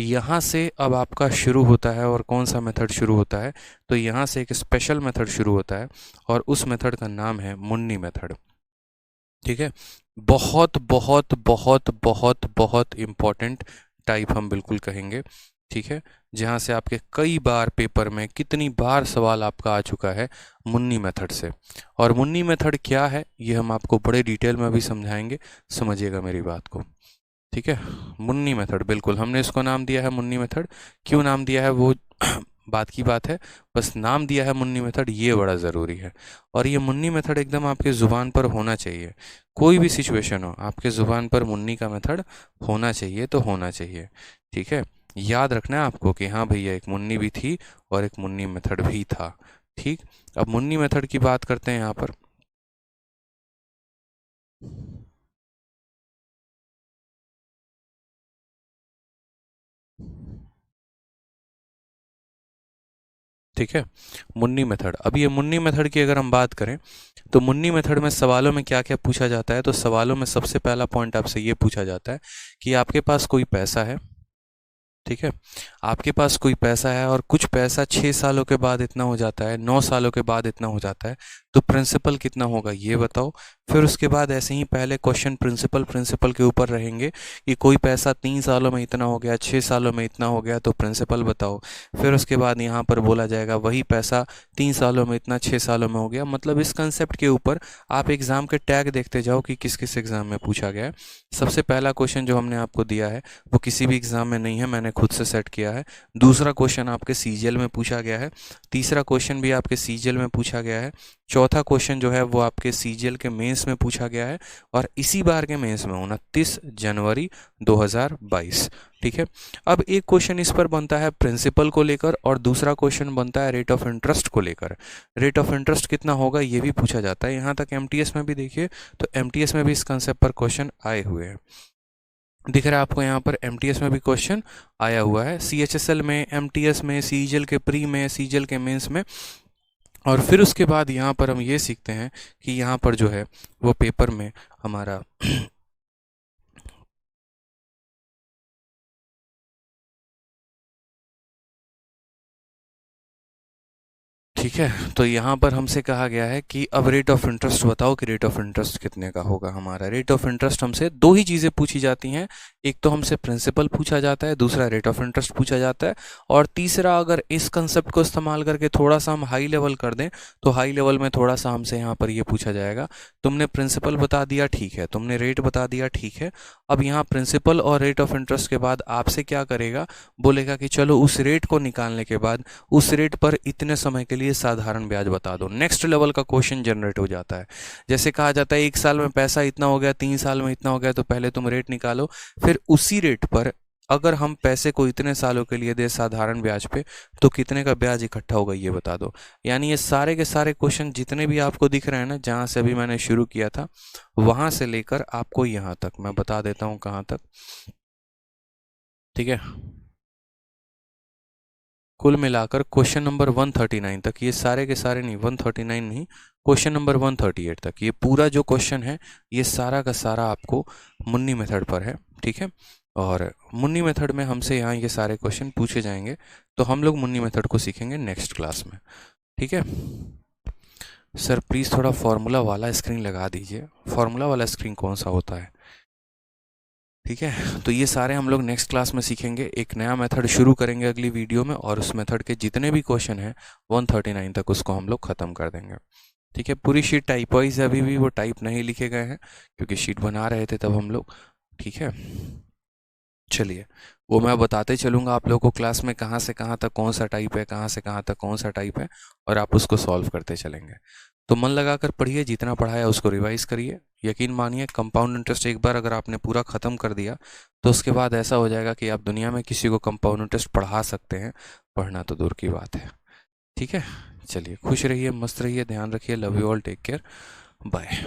यहाँ से अब आपका शुरू होता है, और कौन सा मेथड शुरू होता है, तो यहाँ से एक स्पेशल मेथड शुरू होता है, और उस मेथड का नाम है मुन्नी मेथड। ठीक है, बहुत बहुत बहुत बहुत बहुत इंपॉर्टेंट टाइप हम बिल्कुल कहेंगे। ठीक है, जहाँ से आपके कई बार पेपर में कितनी बार सवाल आपका आ चुका है मुन्नी मेथड से। और मुन्नी मेथड क्या है ये हम आपको बड़े डिटेल में अभी समझाएंगे, समझिएगा मेरी बात को। ठीक है, मुन्नी मेथड, बिल्कुल हमने इसको नाम दिया है मुन्नी मेथड। क्यों नाम दिया है वो बात की बात है, बस नाम दिया है मुन्नी मेथड, ये बड़ा ज़रूरी है। और ये मुन्नी मेथड एकदम आपके ज़ुबान पर होना चाहिए। कोई भी सिचुएशन हो, आपके ज़ुबान पर मुन्नी का मेथड होना चाहिए तो होना चाहिए। ठीक है, याद रखना है आपको कि हाँ भैया एक मुन्नी भी थी और एक मुन्नी मेथड भी था। ठीक, अब मुन्नी मेथड की बात करते हैं यहाँ पर। ठीक है, मुन्नी मेथड। अब ये मुन्नी मेथड की अगर हम बात करें तो मुन्नी मेथड में सवालों में क्या क्या पूछा जाता है, तो सवालों में सबसे पहला पॉइंट आपसे ये पूछा जाता है कि आपके पास कोई पैसा है। ठीक है, आपके पास कोई पैसा है और कुछ पैसा 6 सालों के बाद इतना हो जाता है, 9 सालों के बाद इतना हो जाता है, तो प्रिंसिपल कितना होगा ये बताओ। फिर उसके बाद ऐसे ही पहले क्वेश्चन प्रिंसिपल प्रिंसिपल के ऊपर रहेंगे कि कोई पैसा 3 सालों में इतना हो गया, 6 सालों में इतना हो गया, तो प्रिंसिपल बताओ। फिर उसके बाद यहाँ पर बोला जाएगा वही पैसा 3 सालों में इतना 6 सालों में हो गया। मतलब इस कंसेप्ट के ऊपर आप एग्जाम के टैग देखते जाओ कि किस किस एग्जाम में पूछा गया है। सबसे पहला क्वेश्चन जो हमने आपको दिया है वो किसी भी एग्जाम में नहीं है, मैंने खुद से सेट किया है। दूसरा क्वेश्चन आपके सीजीएल में पूछा गया है। तीसरा क्वेश्चन भी आपके सीजीएल में पूछा गया है। चौथा क्वेश्चन जो है वो आपके सीजीएल के मेंस में पूछा गया है, और इसी बार के मेंस में 29 जनवरी 2022। ठीक है, अब एक क्वेश्चन इस पर बनता है प्रिंसिपल को लेकर, और दूसरा क्वेश्चन बनता है रेट ऑफ इंटरेस्ट को लेकर। रेट ऑफ इंटरेस्ट कितना होगा ये भी पूछा जाता है। यहाँ तक एमटीएस में भी देखिए, तो एमटीएस में भी इस कंसेप्ट पर क्वेश्चन आए हुए हैं। दिख रहा है आपको यहाँ पर एमटीएस में भी क्वेश्चन आया हुआ है, सीएचएसएल में, एमटीएस में, सीजीएल के प्री में, सीजीएल के मेंस में। और फिर उसके बाद यहाँ पर हम ये सीखते हैं कि यहाँ पर जो है वो पेपर में हमारा ठीक है, तो यहाँ पर हमसे कहा गया है कि अब रेट ऑफ इंटरेस्ट बताओ कि रेट ऑफ इंटरेस्ट कितने का होगा हमारा। रेट ऑफ इंटरेस्ट हमसे दो ही चीज़ें पूछी जाती हैं, एक तो हमसे प्रिंसिपल पूछा जाता है, दूसरा रेट ऑफ इंटरेस्ट पूछा जाता है। और तीसरा अगर इस कंसेप्ट को इस्तेमाल करके थोड़ा सा हम हाई लेवल कर दें तो हाई लेवल में थोड़ा सा हमसे यहाँ पर ये पूछा जाएगा, तुमने प्रिंसिपल बता दिया ठीक है, तुमने रेट बता दिया ठीक है, अब यहाँ प्रिंसिपल और रेट ऑफ इंटरेस्ट के बाद आपसे क्या करेगा, बोलेगा कि चलो उस रेट को निकालने के बाद उस रेट पर इतने समय के लिए साधारण ब्याज बता दो। नेक्स्ट लेवल का क्वेश्चन जनरेट हो जाता है। जैसे कहा जाता है 1 साल में पैसा इतना हो गया, 3 साल में इतना हो गया, तो पहले तुम रेट निकालो, फिर उसी रेट पर अगर हम पैसे को इतने सालों के लिए दे साधारण ब्याज पे, तो कितने का ब्याज इकट्ठा होगा ये बता दो। यानी ये सारे के सारे क्वेश्चन जितने भी आपको दिख रहे हैं ना, जहाँ से अभी मैंने शुरू किया था वहाँ से लेकर आपको यहाँ तक मैं बता देता हूँ कहाँ तक। ठीक है, कुल मिलाकर क्वेश्चन नंबर 139 तक, ये सारे के सारे नहीं, 139 नहीं, क्वेश्चन नंबर 138 तक, ये पूरा जो क्वेश्चन है ये सारा का सारा आपको मुन्नी मेथड पर है। ठीक है, और मुन्नी मेथड में हमसे यहाँ ये सारे क्वेश्चन पूछे जाएंगे, तो हम लोग मुन्नी मेथड को सीखेंगे नेक्स्ट क्लास में। ठीक है सर, प्लीज़ थोड़ा फार्मूला वाला स्क्रीन लगा दीजिए। फार्मूला वाला स्क्रीन कौन सा होता है? ठीक है, तो ये सारे हम लोग नेक्स्ट क्लास में सीखेंगे। एक नया मेथड शुरू करेंगे अगली वीडियो में, और उस मेथड के जितने भी क्वेश्चन हैं 139 तक उसको हम लोग ख़त्म कर देंगे। ठीक है, पूरी शीट टाइप वाइज है, अभी भी वो टाइप नहीं लिखे गए हैं क्योंकि शीट बना रहे थे तब हम लोग। ठीक है, चलिए वो मैं बताते चलूँगा आप लोगों को क्लास में, कहाँ से कहाँ तक कौन सा टाइप है, कहाँ से कहाँ तक कौन सा टाइप है, और आप उसको सॉल्व करते चलेंगे। तो मन लगाकर पढ़िए, जितना पढ़ाया उसको रिवाइज करिए। यकीन मानिए कंपाउंड इंटरेस्ट एक बार अगर आपने पूरा ख़त्म कर दिया तो उसके बाद ऐसा हो जाएगा कि आप दुनिया में किसी को कंपाउंड इंटरेस्ट पढ़ा सकते हैं, पढ़ना तो दूर की बात है। ठीक है, चलिए खुश रहिए, मस्त रहिए, ध्यान रखिए, love you all, take care, bye.